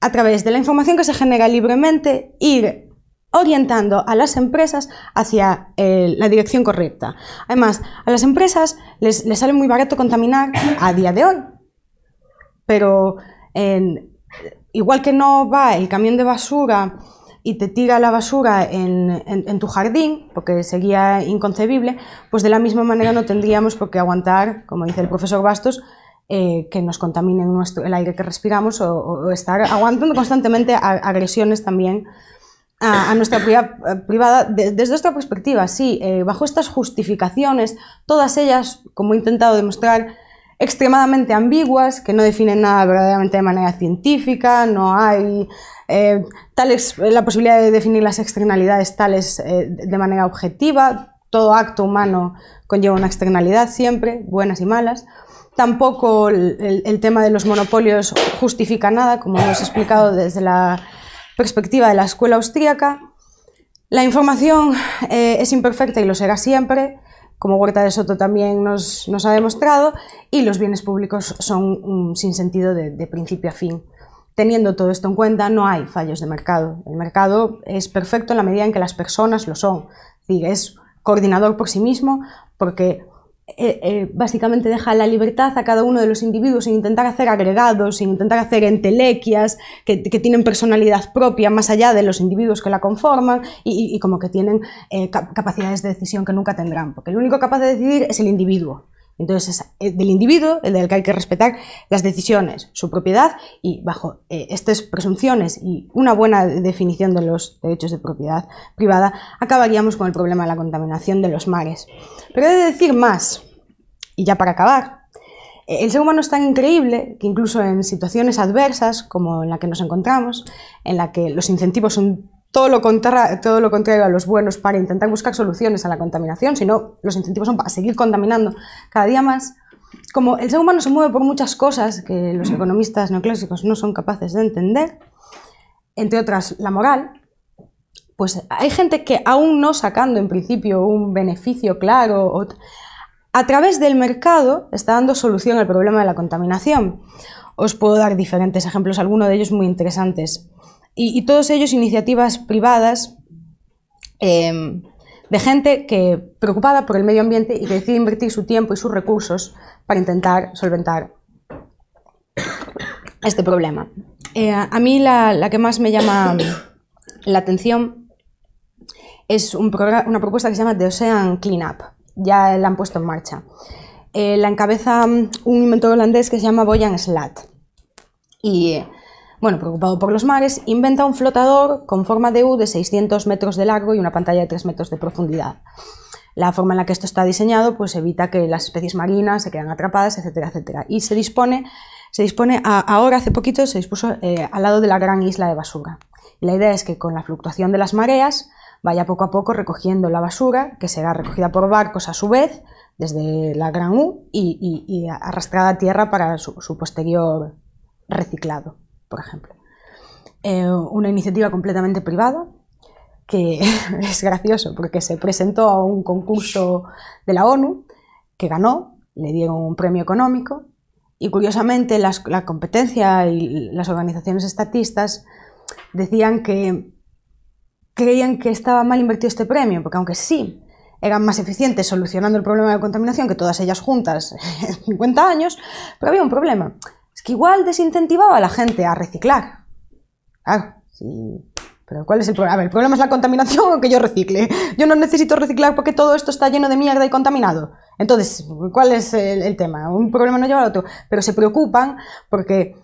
a través de la información que se genera libremente, ir orientando a las empresas hacia la dirección correcta. Además, a las empresas les sale muy barato contaminar a día de hoy, pero igual que no va el camión de basura y te tira la basura en tu jardín, porque sería inconcebible, pues de la misma manera no tendríamos por qué aguantar, como dice el profesor Bastos, que nos contaminen el aire que respiramos o estar aguantando constantemente agresiones también a nuestra propiedad privada desde nuestra perspectiva. Sí, bajo estas justificaciones, todas ellas, como he intentado demostrar, extremadamente ambiguas, que no definen nada verdaderamente de manera científica, no hay la posibilidad de definir las externalidades tales de manera objetiva. Todo acto humano conlleva una externalidad siempre, buenas y malas. Tampoco el tema de los monopolios justifica nada, como hemos explicado desde la perspectiva de la escuela austríaca. La información es imperfecta y lo será siempre, como Huerta de Soto también nos ha demostrado, y los bienes públicos son un sinsentido de principio a fin. Teniendo todo esto en cuenta, no hay fallos de mercado. El mercado es perfecto en la medida en que las personas lo son. Es decir, es coordinador por sí mismo, porque básicamente deja la libertad a cada uno de los individuos sin intentar hacer agregados, sin intentar hacer entelequias que tienen personalidad propia más allá de los individuos que la conforman y como que tienen capacidades de decisión que nunca tendrán, porque el único capaz de decidir es el individuo. Entonces es del individuo el del que hay que respetar las decisiones, su propiedad, y bajo estas presunciones y una buena definición de los derechos de propiedad privada acabaríamos con el problema de la contaminación de los mares. Pero he de decir más, y ya para acabar, el ser humano es tan increíble que incluso en situaciones adversas como en la que nos encontramos, en la que los incentivos son todo lo contrario a los buenos para intentar buscar soluciones a la contaminación, sino los incentivos son para seguir contaminando cada día más. Como el ser humano se mueve por muchas cosas que los economistas neoclásicos no son capaces de entender, entre otras la moral, pues hay gente que aún no sacando en principio un beneficio claro, a través del mercado está dando solución al problema de la contaminación. Os puedo dar diferentes ejemplos, algunos de ellos muy interesantes. Y todos ellos iniciativas privadas de gente preocupada por el medio ambiente y que decide invertir su tiempo y sus recursos para intentar solventar este problema. A mí la que más me llama la atención es una propuesta que se llama The Ocean Cleanup. Ya la han puesto en marcha. La encabeza un inventor holandés que se llama Boyan Slat. Y bueno, preocupado por los mares, inventa un flotador con forma de U de 600 metros de largo y una pantalla de 3 metros de profundidad. La forma en la que esto está diseñado pues evita que las especies marinas se queden atrapadas, etcétera, etcétera. Y se dispone ahora, hace poquito, se dispuso al lado de la gran isla de basura. Y la idea es que con la fluctuación de las mareas vaya poco a poco recogiendo la basura, que será recogida por barcos a su vez, desde la gran U, y arrastrada a tierra para su posterior reciclado, por ejemplo. Una iniciativa completamente privada, que es gracioso porque se presentó a un concurso de la ONU, que ganó, le dieron un premio económico, y curiosamente la competencia y las organizaciones estatistas decían que creían que estaba mal invertido este premio, porque aunque sí eran más eficientes solucionando el problema de la contaminación que todas ellas juntas en 50 años, pero había un problema. Es que igual desincentivaba a la gente a reciclar. Claro, sí. Pero ¿cuál es el problema? A ver, ¿el problema es la contaminación o que yo recicle? Yo no necesito reciclar porque todo esto está lleno de mierda y contaminado. Entonces, ¿cuál es el tema? Un problema no lleva al otro. Pero se preocupan porque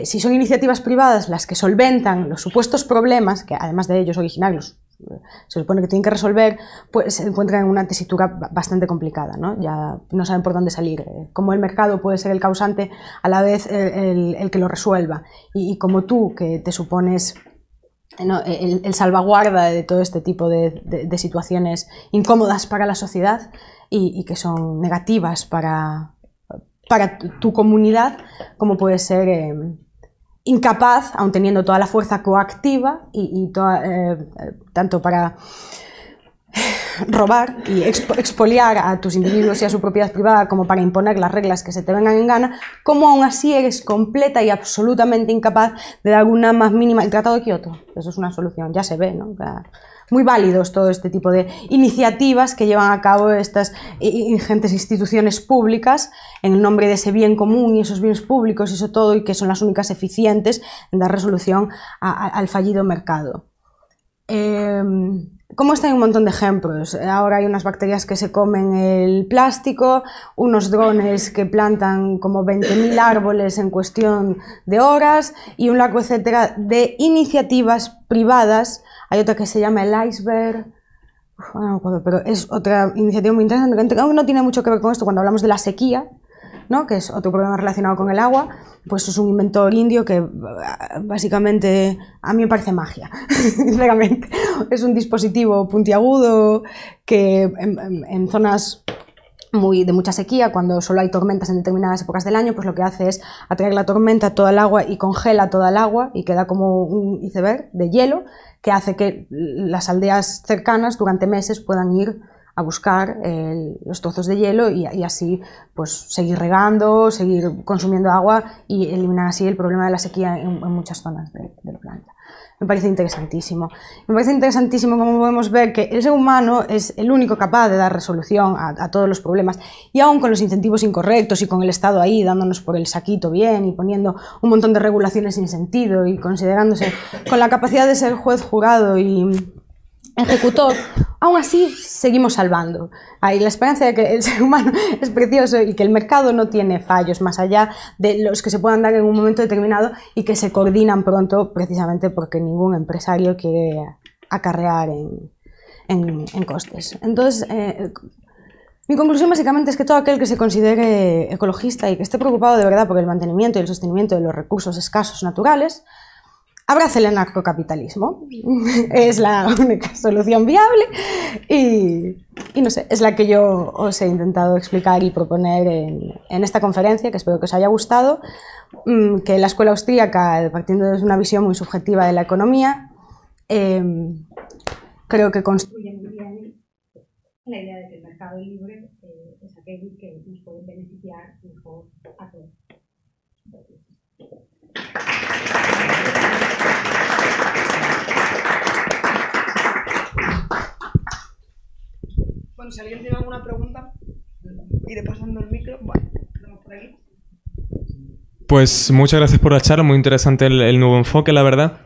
si son iniciativas privadas las que solventan los supuestos problemas, que además de ellos originarios se supone que tienen que resolver, pues se encuentran en una tesitura bastante complicada, ¿no? Ya no saben por dónde salir. Cómo el mercado puede ser el causante, a la vez el que lo resuelva. Y como tú, que te supones el salvaguarda de todo este tipo de situaciones incómodas para la sociedad y que son negativas para tu comunidad, como puede ser incapaz, aun teniendo toda la fuerza coactiva tanto para robar y expoliar a tus individuos y a su propiedad privada como para imponer las reglas que se te vengan en gana, como aún así eres completa y absolutamente incapaz de dar una más mínima... El Tratado de Kioto, eso es una solución, ya se ve, ¿no? Muy válidos todo este tipo de iniciativas que llevan a cabo estas ingentes instituciones públicas en el nombre de ese bien común y esos bienes públicos y eso todo, y que son las únicas eficientes en dar resolución al fallido mercado. Como está, hay un montón de ejemplos. Ahora hay unas bacterias que se comen el plástico, unos drones que plantan como 20.000 árboles en cuestión de horas y un largo etcétera de iniciativas privadas. Hay otra que se llama el Iceberg, no me acuerdo, pero es otra iniciativa muy interesante, que no tiene mucho que ver con esto cuando hablamos de la sequía, ¿no? Que es otro problema relacionado con el agua. Pues es un inventor indio que básicamente a mí me parece magia, sinceramente. Es un dispositivo puntiagudo que en zonas de mucha sequía, cuando solo hay tormentas en determinadas épocas del año, pues lo que hace es atraer la tormenta, toda el agua, y congela toda el agua y queda como un iceberg de hielo que hace que las aldeas cercanas durante meses puedan ir a buscar los trozos de hielo y así pues seguir regando, seguir consumiendo agua y eliminar así el problema de la sequía en muchas zonas del planeta. Me parece interesantísimo. Me parece interesantísimo cómo podemos ver que el ser humano es el único capaz de dar resolución a todos los problemas, y aún con los incentivos incorrectos y con el Estado ahí dándonos por el saquito bien y poniendo un montón de regulaciones sin sentido y considerándose con la capacidad de ser juez, jurado y ejecutor, aún así seguimos salvando. Hay la esperanza de que el ser humano es precioso y que el mercado no tiene fallos más allá de los que se puedan dar en un momento determinado y que se coordinan pronto precisamente porque ningún empresario quiere acarrear en costes. Entonces, mi conclusión básicamente es que todo aquel que se considere ecologista y que esté preocupado de verdad por el mantenimiento y el sostenimiento de los recursos escasos naturales, abrace el anarcocapitalismo. Es la única solución viable y no sé, es la que yo os he intentado explicar y proponer en esta conferencia, que espero que os haya gustado, que la escuela austríaca, partiendo de una visión muy subjetiva de la economía, creo que construye muy bien la idea de que el mercado libre es aquel que nos puede beneficiar mejor a todos. Bueno, si alguien tiene alguna pregunta, iré pasando el micro. Bueno, tenemos por aquí. Pues muchas gracias por la charla, muy interesante el nuevo enfoque, la verdad.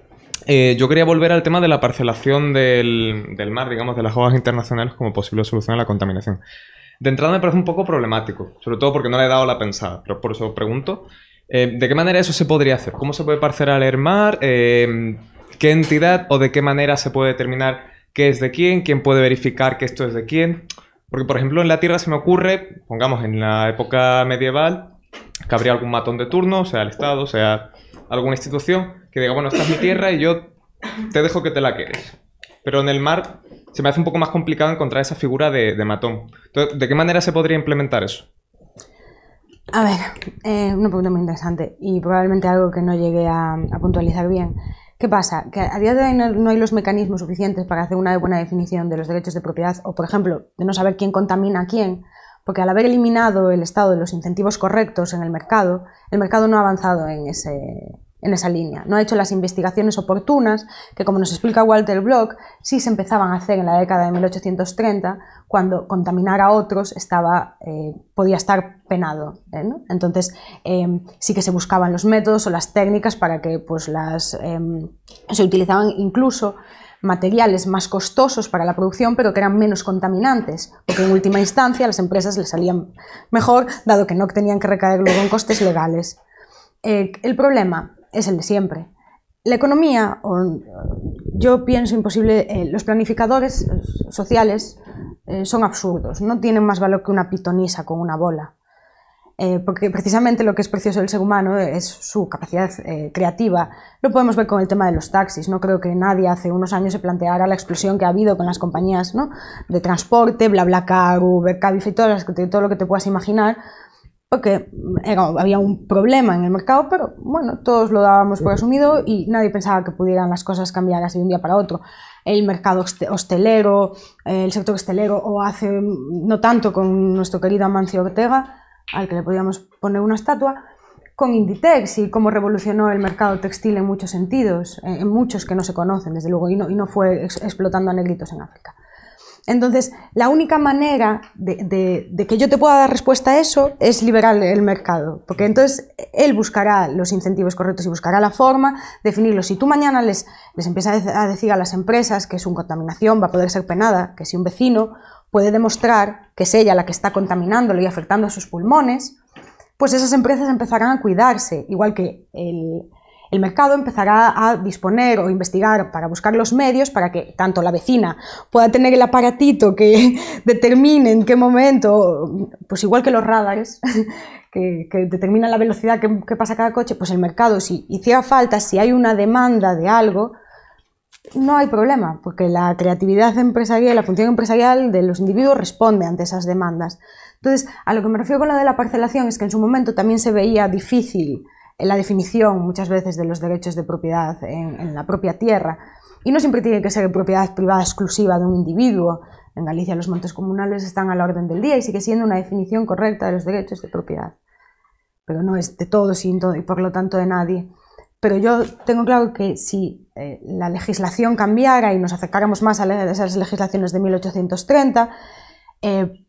Yo quería volver al tema de la parcelación del mar, digamos, de las aguas internacionales como posible solución a la contaminación. De entrada me parece un poco problemático, sobre todo porque no le he dado la pensada, pero por eso pregunto, ¿de qué manera eso se podría hacer? ¿Cómo se puede parcelar el mar? ¿Qué entidad o de qué manera se puede determinar qué es de quién? ¿Quién puede verificar que esto es de quién? Porque, por ejemplo, en la Tierra se me ocurre, pongamos en la época medieval, que habría algún matón de turno, sea el Estado, sea alguna institución, que diga, bueno, esta es mi tierra y yo te dejo que te la quedes. Pero en el mar se me hace un poco más complicado encontrar esa figura de matón. Entonces, ¿de qué manera se podría implementar eso? A ver, una pregunta muy interesante y probablemente algo que no llegué a puntualizar bien. ¿Qué pasa? Que a día de hoy no hay los mecanismos suficientes para hacer una buena definición de los derechos de propiedad o, por ejemplo, de no saber quién contamina a quién, porque al haber eliminado el Estado de los incentivos correctos en el mercado no ha avanzado en esa línea. No ha hecho las investigaciones oportunas que, como nos explica Walter Block, sí se empezaban a hacer en la década de 1830, cuando contaminar a otros podía estar penado, ¿no? Entonces, sí que se buscaban los métodos o las técnicas para que se utilizaban incluso materiales más costosos para la producción, pero que eran menos contaminantes, porque en última instancia a las empresas les salían mejor, dado que no tenían que recaer luego en costes legales. El problema es el de siempre. La economía, yo pienso imposible, los planificadores sociales son absurdos, no tienen más valor que una pitonisa con una bola. Porque precisamente lo que es precioso del ser humano es su capacidad creativa. Lo podemos ver con el tema de los taxis. No creo que nadie hace unos años se planteara la explosión que ha habido con las compañías, ¿no?, de transporte, BlaBlaCar, Uber, Cabify, todo lo que te puedas imaginar, porque había un problema en el mercado, pero bueno, todos lo dábamos por asumido y nadie pensaba que pudieran las cosas cambiar así de un día para otro. El mercado hostelero, el sector hostelero, o hace no tanto con nuestro querido Amancio Ortega, al que le podíamos poner una estatua, con Inditex y cómo revolucionó el mercado textil en muchos sentidos, en muchos que no se conocen, desde luego, y no fue explotando a negritos en África. Entonces, la única manera de que yo te pueda dar respuesta a eso es liberar el mercado, porque entonces él buscará los incentivos correctos y buscará la forma de definirlos. Si tú mañana les empiezas a decir a las empresas que su contaminación va a poder ser penada, que si un vecino puede demostrar que es ella la que está contaminándolo y afectando a sus pulmones, pues esas empresas empezarán a cuidarse, igual que el mercado empezará a disponer o investigar para buscar los medios para que tanto la vecina pueda tener el aparatito que determine en qué momento, pues igual que los radares, que determinan la velocidad que pasa cada coche, pues el mercado, si hiciera falta, si hay una demanda de algo, no hay problema, porque la creatividad empresarial y la función empresarial de los individuos responde ante esas demandas. Entonces, a lo que me refiero con lo de la parcelación es que en su momento también se veía difícil la definición muchas veces de los derechos de propiedad en la propia tierra, y no siempre tiene que ser propiedad privada exclusiva de un individuo. En Galicia los montes comunales están a la orden del día y sigue siendo una definición correcta de los derechos de propiedad, pero no es de todos y por lo tanto de nadie. Pero yo tengo claro que si la legislación cambiara y nos acercáramos más a esas legislaciones de 1830,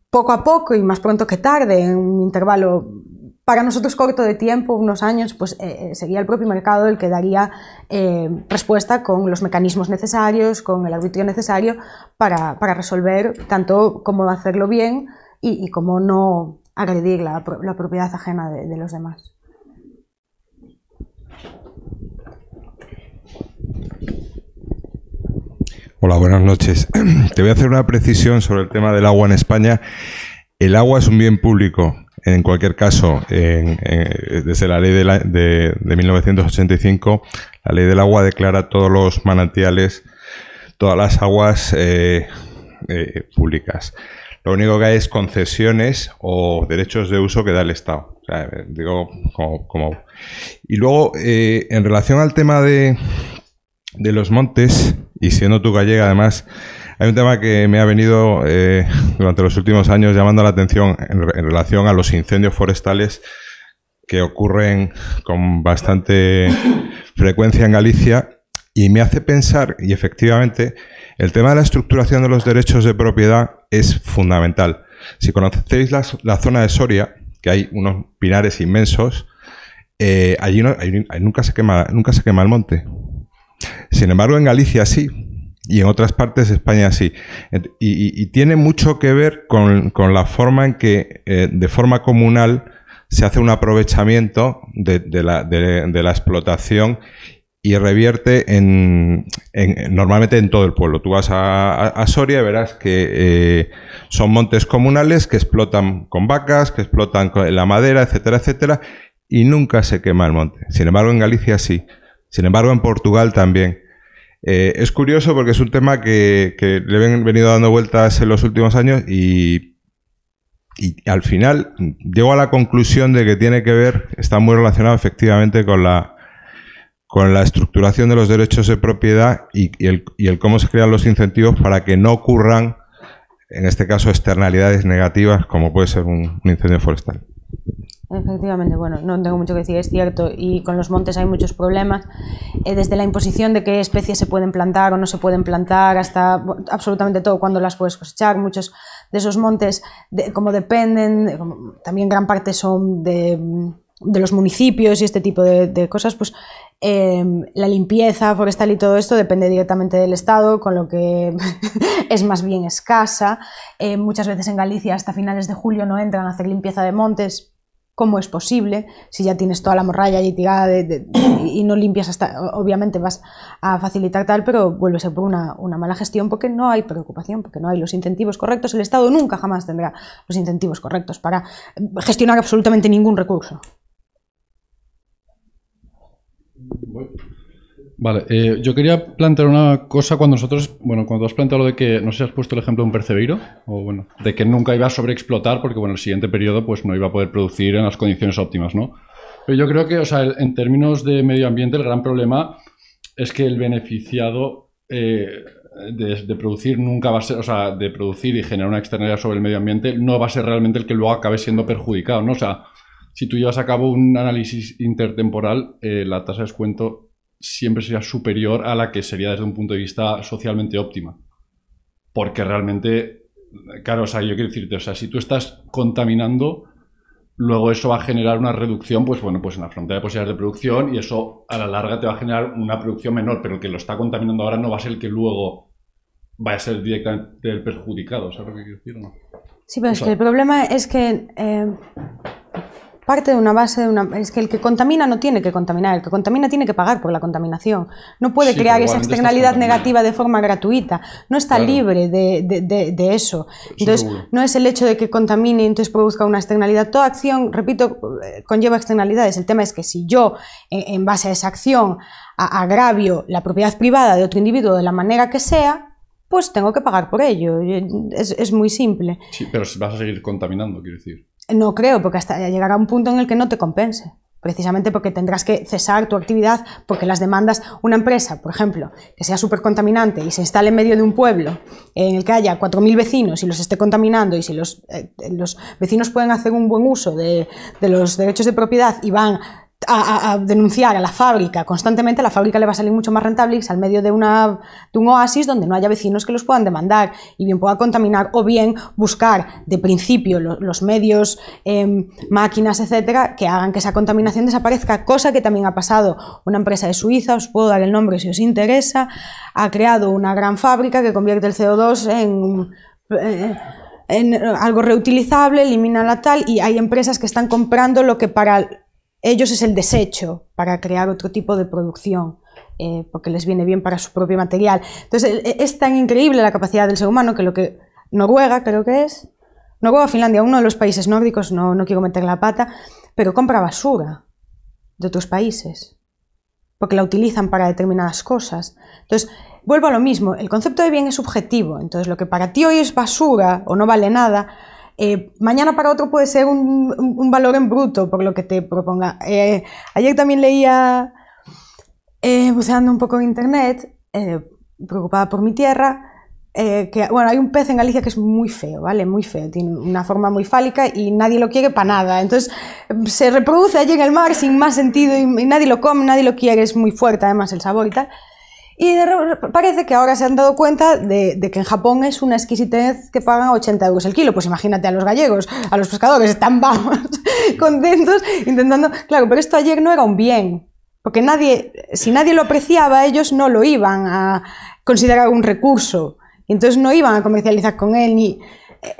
poco a poco y más pronto que tarde, en un intervalo para nosotros corto de tiempo, unos años, pues sería el propio mercado el que daría respuesta con los mecanismos necesarios, con el arbitrio necesario para resolver tanto cómo hacerlo bien y cómo no agredir la propiedad ajena de los demás. Hola, buenas noches. Te voy a hacer una precisión sobre el tema del agua en España. El agua es un bien público. En cualquier caso, desde la ley de 1985, la ley del agua declara todos los manantiales, todas las aguas públicas. Lo único que hay es concesiones o derechos de uso que da el Estado. O sea, digo, como. Y luego, en relación al tema de los montes, y siendo tú gallega además, hay un tema que me ha venido durante los últimos años llamando la atención en relación a los incendios forestales que ocurren con bastante frecuencia en Galicia, y me hace pensar, y efectivamente, el tema de la estructuración de los derechos de propiedad es fundamental. Si conocéis la zona de Soria, que hay unos pinares inmensos, allí nunca se quema el monte. Sin embargo, en Galicia sí, y en otras partes de España sí. Y tiene mucho que ver con la forma en que, de forma comunal, se hace un aprovechamiento de la explotación y revierte normalmente en todo el pueblo. Tú vas a Soria y verás que son montes comunales que explotan con vacas, que explotan con la madera, etcétera, etcétera, y nunca se quema el monte. Sin embargo, en Galicia sí. Sin embargo, en Portugal también. Es curioso porque es un tema que le he venido dando vueltas en los últimos años y al final llego a la conclusión de que tiene que ver, está muy relacionado efectivamente con la estructuración de los derechos de propiedad y el cómo se crean los incentivos para que no ocurran, en este caso, externalidades negativas como puede ser un incendio forestal. Efectivamente, bueno, no tengo mucho que decir, es cierto, y con los montes hay muchos problemas, desde la imposición de qué especies se pueden plantar o no se pueden plantar, hasta absolutamente todo, cuándo las puedes cosechar. Muchos de esos montes, como dependen, también gran parte son de los municipios y este tipo de cosas, pues la limpieza forestal y todo esto depende directamente del Estado, con lo que es más bien escasa. Muchas veces en Galicia hasta finales de julio no entran a hacer limpieza de montes. ¿Cómo es posible? Si ya tienes toda la morralla allí tirada y no limpias hasta... Obviamente vas a facilitar tal, pero vuelve a ser por una mala gestión porque no hay preocupación, porque no hay los incentivos correctos. El Estado nunca jamás tendrá los incentivos correctos para gestionar absolutamente ningún recurso. Vale, yo quería plantear una cosa cuando tú has planteado lo de que, no sé si has puesto el ejemplo de un percebeiro, o bueno, de que nunca iba a sobreexplotar porque, bueno, el siguiente periodo pues no iba a poder producir en las condiciones óptimas, ¿no? Pero yo creo que, o sea, en términos de medio ambiente, el gran problema es que el beneficiado de producir nunca va a ser, o sea, de producir y generar una externalidad sobre el medio ambiente no va a ser realmente el que luego acabe siendo perjudicado, ¿no? O sea, si tú llevas a cabo un análisis intertemporal, la tasa de descuento siempre sería superior a la que sería desde un punto de vista socialmente óptima. Porque realmente, claro, o sea, yo quiero decirte, o sea, si tú estás contaminando, luego eso va a generar una reducción, pues bueno, pues en la frontera de posibilidades de producción, y eso a la larga te va a generar una producción menor, pero el que lo está contaminando ahora no va a ser el que luego vaya a ser directamente el perjudicado, ¿sabes lo que quiero decir o no? Sí, pero es que el problema es que parte de una base es que el que contamina no tiene que contaminar, el que contamina tiene que pagar por la contaminación. No puede crear esa externalidad negativa de forma gratuita, no está libre de eso. Entonces, no es el hecho de que contamine y entonces produzca una externalidad. Toda acción, repito, conlleva externalidades. El tema es que si yo, en base a esa acción, agravio la propiedad privada de otro individuo de la manera que sea, pues tengo que pagar por ello. Es muy simple. Sí, pero vas a seguir contaminando, quiero decir. No creo, porque hasta llegará un punto en el que no te compense. Precisamente porque tendrás que cesar tu actividad, porque las demandas, una empresa, por ejemplo, que sea súper contaminante y se instale en medio de un pueblo en el que haya 4.000 vecinos y los esté contaminando, y si los vecinos pueden hacer un buen uso de los derechos de propiedad y van a denunciar a la fábrica constantemente, a la fábrica le va a salir mucho más rentable irse al medio de un oasis donde no haya vecinos que los puedan demandar y bien pueda contaminar, o bien buscar de principio los medios, máquinas, etcétera, que hagan que esa contaminación desaparezca, cosa que también ha pasado. Una empresa de Suiza, os puedo dar el nombre si os interesa, ha creado una gran fábrica que convierte el CO2 en algo reutilizable, elimina la tal, y hay empresas que están comprando lo que para ellos es el desecho para crear otro tipo de producción, porque les viene bien para su propio material. Entonces, es tan increíble la capacidad del ser humano que lo que Noruega, creo que es, Noruega, Finlandia, uno de los países nórdicos, no quiero meter la pata, pero compra basura de otros países, porque la utilizan para determinadas cosas. Entonces, vuelvo a lo mismo, el concepto de bien es subjetivo, entonces lo que para ti hoy es basura o no vale nada, mañana para otro puede ser un valor en bruto por lo que te proponga. Ayer también leía, buceando un poco en internet, preocupada por mi tierra, que bueno, hay un pez en Galicia que es muy feo, ¿vale? Muy feo, tiene una forma muy fálica y nadie lo quiere para nada. Entonces se reproduce allí en el mar sin más sentido y nadie lo come, nadie lo quiere, es muy fuerte además el sabor y tal. Y parece que ahora se han dado cuenta de que en Japón es una exquisitez que pagan 80 euros el kilo. Pues imagínate a los gallegos, a los pescadores, están vamos, contentos, intentando... Claro, pero esto ayer no era un bien, porque si nadie lo apreciaba, ellos no lo iban a considerar un recurso, y entonces no iban a comercializar con él, ni...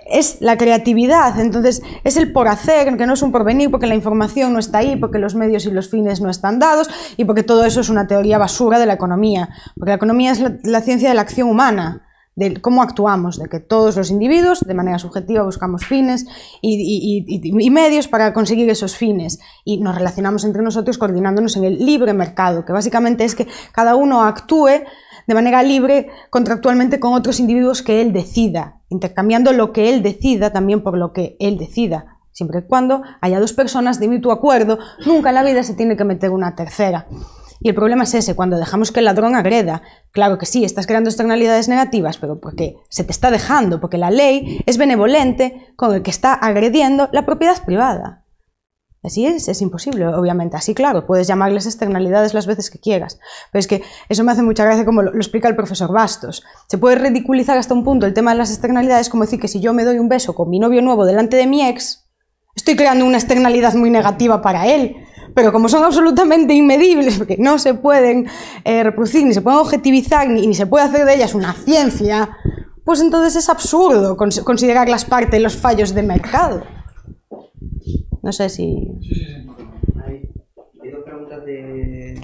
Es la creatividad, entonces es el por hacer, que no es un porvenir, porque la información no está ahí, porque los medios y los fines no están dados y porque todo eso es una teoría basura de la economía, porque la economía es la ciencia de la acción humana, de cómo actuamos, de que todos los individuos de manera subjetiva buscamos fines y medios para conseguir esos fines y nos relacionamos entre nosotros coordinándonos en el libre mercado, que básicamente es que cada uno actúe de manera libre contractualmente con otros individuos que él decida, intercambiando lo que él decida también por lo que él decida, siempre y cuando haya dos personas de mutuo acuerdo. Nunca en la vida se tiene que meter una tercera. Y el problema es ese, cuando dejamos que el ladrón agreda. Claro que sí, estás creando externalidades negativas, pero porque se te está dejando, porque la ley es benevolente con el que está agrediendo la propiedad privada. Así es imposible, obviamente. Así, claro, puedes llamarles externalidades las veces que quieras. Pero es que eso me hace mucha gracia como lo explica el profesor Bastos. Se puede ridiculizar hasta un punto el tema de las externalidades, como decir que si yo me doy un beso con mi novio nuevo delante de mi ex, estoy creando una externalidad muy negativa para él. Pero como son absolutamente inmedibles, porque no se pueden reproducir, ni se pueden objetivizar, ni se puede hacer de ellas una ciencia, pues entonces es absurdo considerarlas parte de los fallos de mercado. No sé si... Hay dos preguntas de...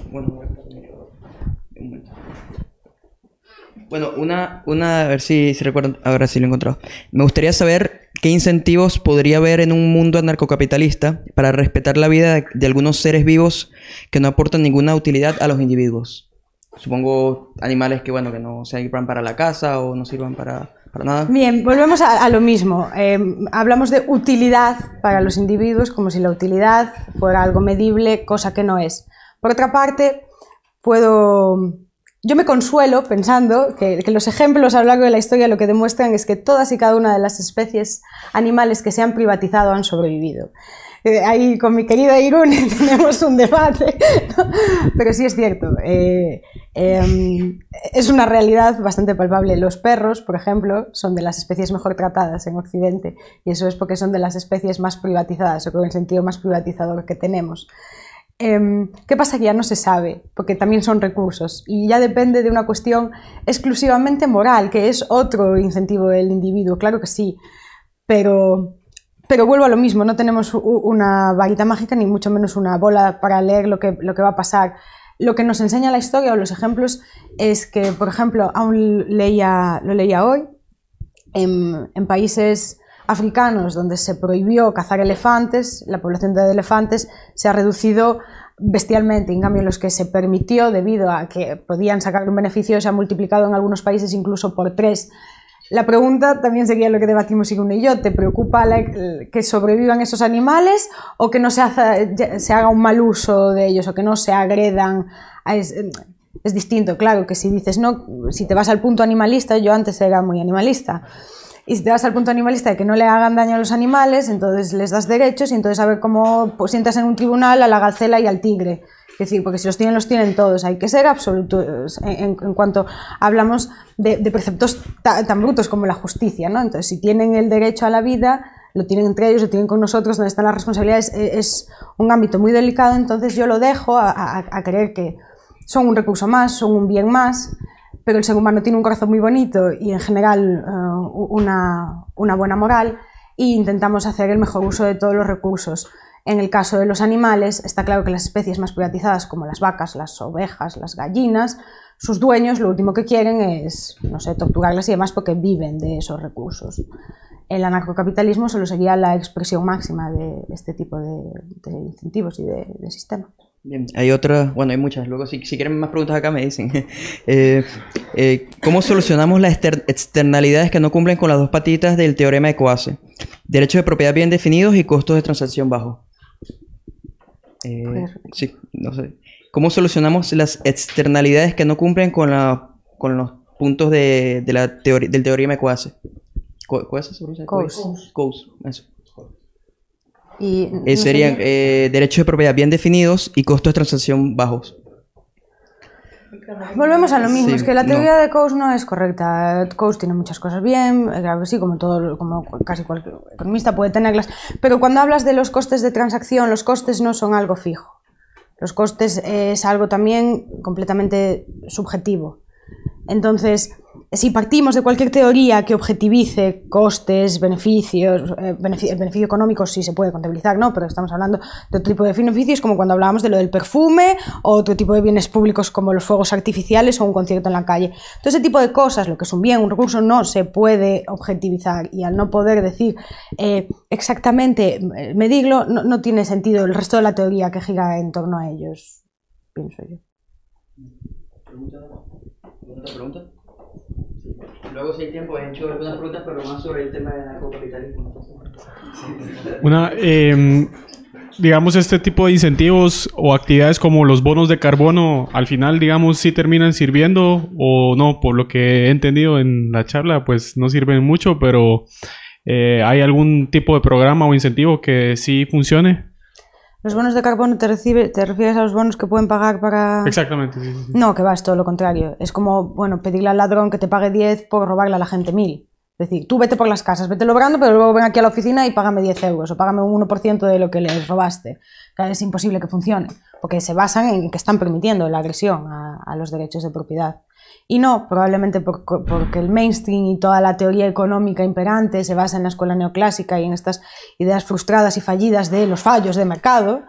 Bueno, una a ver si recuerdo, ahora sí lo he encontrado. Me gustaría saber qué incentivos podría haber en un mundo anarcocapitalista para respetar la vida de algunos seres vivos que no aportan ninguna utilidad a los individuos. Supongo animales que, bueno, que no sirvan para la caza o no sirvan para nada. Bien, volvemos a lo mismo. Hablamos de utilidad para los individuos como si la utilidad fuera algo medible, cosa que no es. Por otra parte, yo me consuelo pensando que los ejemplos a lo largo de la historia lo que demuestran es que todas y cada una de las especies animales que se han privatizado han sobrevivido. Ahí con mi querida Irune tenemos un debate, ¿no? Pero sí es cierto, es una realidad bastante palpable. Los perros, por ejemplo, son de las especies mejor tratadas en Occidente, y eso es porque son de las especies más privatizadas, o con el sentido más privatizador que tenemos. ¿Qué pasa? Que ya no se sabe, porque también son recursos y ya depende de una cuestión exclusivamente moral, que es otro incentivo del individuo, claro que sí, pero vuelvo a lo mismo, no tenemos una varita mágica ni mucho menos una bola para leer lo que va a pasar. Lo que nos enseña la historia o los ejemplos es que, por ejemplo, lo leía hoy, en países africanos donde se prohibió cazar elefantes, la población de elefantes se ha reducido bestialmente. En cambio, los que se permitió debido a que podían sacar un beneficio se ha multiplicado en algunos países incluso por 3. La pregunta también sería lo que debatimos Irune y yo. ¿Te preocupa que sobrevivan esos animales o que no se haga un mal uso de ellos o que no se agredan? Es distinto, claro, que si dices no, si te vas al punto animalista, yo antes era muy animalista. Y si te vas al punto animalista de que no le hagan daño a los animales, entonces les das derechos y entonces a ver cómo pues, sientas en un tribunal a la gacela y al tigre. Es decir, porque si los tienen todos. Hay que ser absolutos en cuanto hablamos de preceptos tan brutos como la justicia, ¿no? Entonces, si tienen el derecho a la vida, lo tienen entre ellos, lo tienen con nosotros, donde están las responsabilidades, es un ámbito muy delicado, entonces yo lo dejo a creer que son un recurso más, son un bien más, pero el ser humano tiene un corazón muy bonito y en general una buena moral e intentamos hacer el mejor uso de todos los recursos. En el caso de los animales, está claro que las especies más privatizadas, como las vacas, las ovejas, las gallinas, sus dueños lo último que quieren es, no sé, torturarlas y demás porque viven de esos recursos. El anarcocapitalismo solo sería la expresión máxima de este tipo de incentivos y de sistemas. Bien, hay otra, bueno, hay muchas. Luego, si quieren más preguntas acá, me dicen. ¿Cómo solucionamos las externalidades que no cumplen con las dos patitas del teorema de Coase? Derechos de propiedad bien definidos y costos de transacción bajos. Sí, no sé. ¿Cómo solucionamos las externalidades que no cumplen con los puntos del teorema de Coase? ¿Coase se pronuncia? Coase, eso. Y serían derechos de propiedad bien definidos y costos de transacción bajos. Volvemos a lo mismo, Sí, es que la teoría de Coase no es correcta. Coase tiene muchas cosas bien, claro que sí, como casi cualquier economista puede tenerlas, pero cuando hablas de los costes de transacción, los costes no son algo fijo. Los costes es algo también completamente subjetivo. Entonces, si partimos de cualquier teoría que objetivice costes, beneficios, el beneficio económico sí se puede contabilizar, ¿no? Pero estamos hablando de otro tipo de beneficios, como cuando hablábamos de lo del perfume, o otro tipo de bienes públicos como los fuegos artificiales o un concierto en la calle. Todo ese tipo de cosas, lo que es un bien, un recurso, no se puede objetivizar, y al no poder decir exactamente, medirlo, no tiene sentido el resto de la teoría que gira en torno a ellos, pienso yo. ¿Otra pregunta? Luego, si hay tiempo, he hecho algunas preguntas, pero más sobre el tema del anarcocapitalismo. Digamos, este tipo de incentivos o actividades como los bonos de carbono, al final, digamos, sí terminan sirviendo o no. Por lo que he entendido en la charla, pues no sirven mucho, pero ¿hay algún tipo de programa o incentivo que sí funcione? ¿Los bonos de carbono te refieres a los bonos que pueden pagar para...? Exactamente, sí. No, que va, es todo lo contrario. Es como, bueno, pedirle al ladrón que te pague 10 por robarle a la gente 1000. Es decir, tú vete por las casas, vete logrando, pero luego ven aquí a la oficina y págame 10 euros o págame un 1% de lo que les robaste. Claro, es imposible que funcione, porque se basan en que están permitiendo la agresión a los derechos de propiedad. Y no, probablemente porque el mainstream y toda la teoría económica imperante se basa en la escuela neoclásica y en estas ideas frustradas y fallidas de los fallos de mercado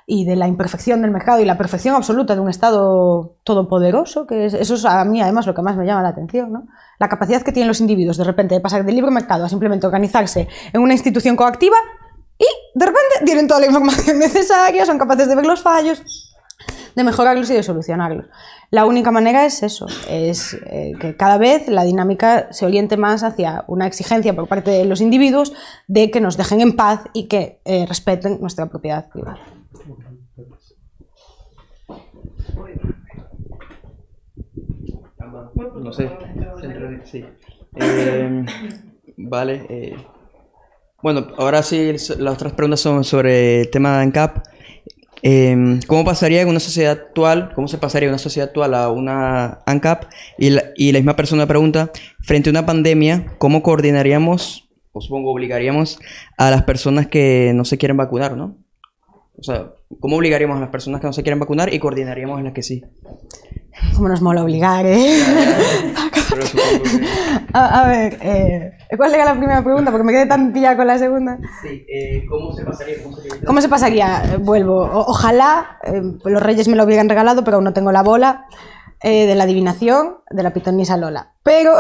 y de la imperfección del mercado y la perfección absoluta de un Estado todopoderoso, que eso es a mí además lo que más me llama la atención, ¿no? La capacidad que tienen los individuos de repente de pasar del libre mercado a simplemente organizarse en una institución coactiva y de repente tienen toda la información necesaria, son capaces de ver los fallos, de mejorarlos y de solucionarlos. La única manera es eso, es que cada vez la dinámica se oriente más hacia una exigencia por parte de los individuos de que nos dejen en paz y que respeten nuestra propiedad privada. No sé. Sí. Vale. Bueno, ahora sí, las otras preguntas son sobre el tema de ANCAP. ¿Cómo pasaría en una sociedad actual, cómo se pasaría de una sociedad actual a una ANCAP? Y la misma persona pregunta, frente a una pandemia, ¿cómo coordinaríamos, o supongo obligaríamos a las personas que no se quieren vacunar, ¿no? O sea, ¿cómo obligaríamos a las personas que no se quieren vacunar y coordinaríamos a las que sí? Cómo nos mola obligar, ¿eh? Pero supongo que... A ver, ¿cuál era la primera pregunta? Porque me quedé tan pillada con la segunda. Sí, ¿cómo se pasaría? ¿Cómo se pasaría? Vuelvo. Ojalá los reyes me lo hubieran regalado, pero aún no tengo la bola de la adivinación de la pitonisa Lola. Pero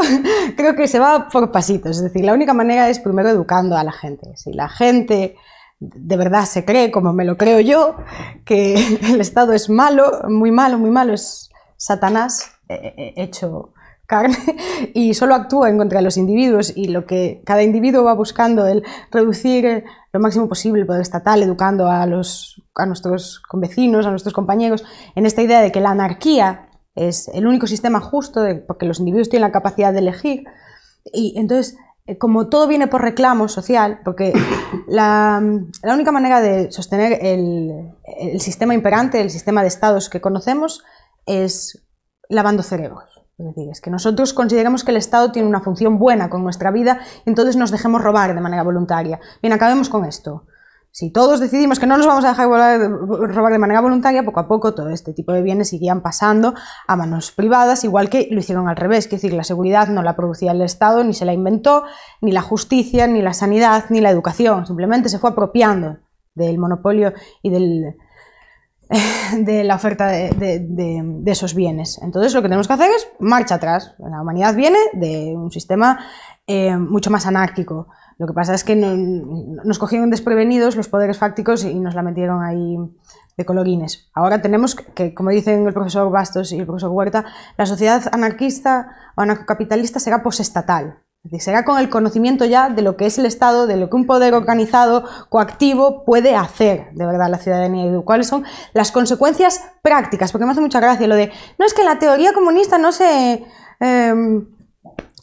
creo que se va por pasitos. Es decir, la única manera es primero educando a la gente. Si la gente de verdad se cree, como me lo creo yo, que el Estado es malo, muy malo, es Satanás hecho carne y solo actúa en contra de los individuos, y lo que cada individuo va buscando, el reducir lo máximo posible el poder estatal, educando a nuestros convecinos, a nuestros compañeros, en esta idea de que la anarquía es el único sistema justo, porque los individuos tienen la capacidad de elegir, y entonces como todo viene por reclamo social, porque la única manera de sostener el sistema imperante, el sistema de estados que conocemos, es lavando cerebros. Es decir, es que nosotros consideramos que el Estado tiene una función buena con nuestra vida y entonces nos dejemos robar de manera voluntaria. Bien, acabemos con esto. Si todos decidimos que no nos vamos a dejar robar de manera voluntaria, poco a poco todo este tipo de bienes seguían pasando a manos privadas, igual que lo hicieron al revés. Es decir, la seguridad no la producía el Estado, ni se la inventó, ni la justicia, ni la sanidad, ni la educación. Simplemente se fue apropiando del monopolio y de la oferta de esos bienes. Entonces lo que tenemos que hacer es marcha atrás. La humanidad viene de un sistema mucho más anárquico. Lo que pasa es que nos cogieron desprevenidos los poderes fácticos y nos la metieron ahí de colorines. Ahora tenemos que, como dicen el profesor Bastos y el profesor Huerta, la sociedad anarquista o anarcocapitalista será posestatal. Es decir, será con el conocimiento ya de lo que es el Estado, de lo que un poder organizado, coactivo, puede hacer de verdad la ciudadanía y de cuáles son las consecuencias prácticas. Porque me hace mucha gracia lo de, no es que la teoría comunista no se...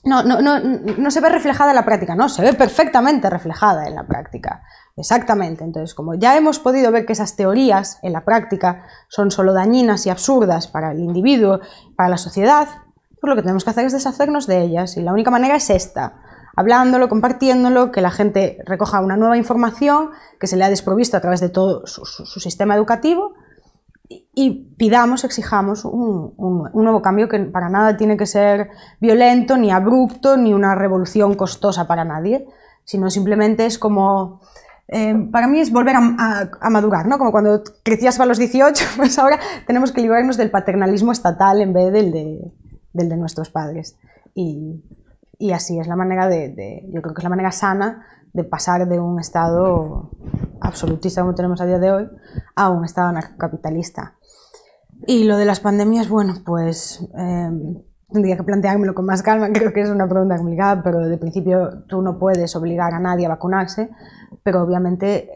No se ve reflejada en la práctica, no, se ve perfectamente reflejada en la práctica, exactamente. Entonces, como ya hemos podido ver que esas teorías en la práctica son solo dañinas y absurdas para el individuo, para la sociedad, pues lo que tenemos que hacer es deshacernos de ellas, y la única manera es esta, hablándolo, compartiéndolo, que la gente recoja una nueva información que se le ha desprovisto a través de todo su sistema educativo, y pidamos, exijamos un nuevo cambio que para nada tiene que ser violento, ni abrupto, ni una revolución costosa para nadie, sino simplemente es como... para mí es volver a madurar, ¿no? Como cuando crecías a los 18, pues ahora tenemos que librarnos del paternalismo estatal en vez del de nuestros padres. Y así es la manera yo creo que es la manera sana de pasar de un estado absolutista como tenemos a día de hoy a un estado anarcocapitalista. Y lo de las pandemias, bueno, pues tendría que planteármelo con más calma, creo que es una pregunta complicada, pero de principio tú no puedes obligar a nadie a vacunarse, pero obviamente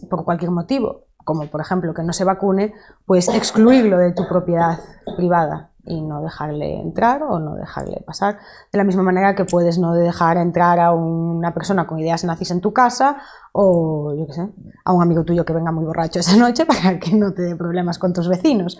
por cualquier motivo, como por ejemplo que no se vacune, pues excluirlo de tu propiedad privada y no dejarle entrar o no dejarle pasar, de la misma manera que puedes no dejar entrar a una persona con ideas nazis en tu casa o, yo qué sé, a un amigo tuyo que venga muy borracho esa noche para que no te dé problemas con tus vecinos.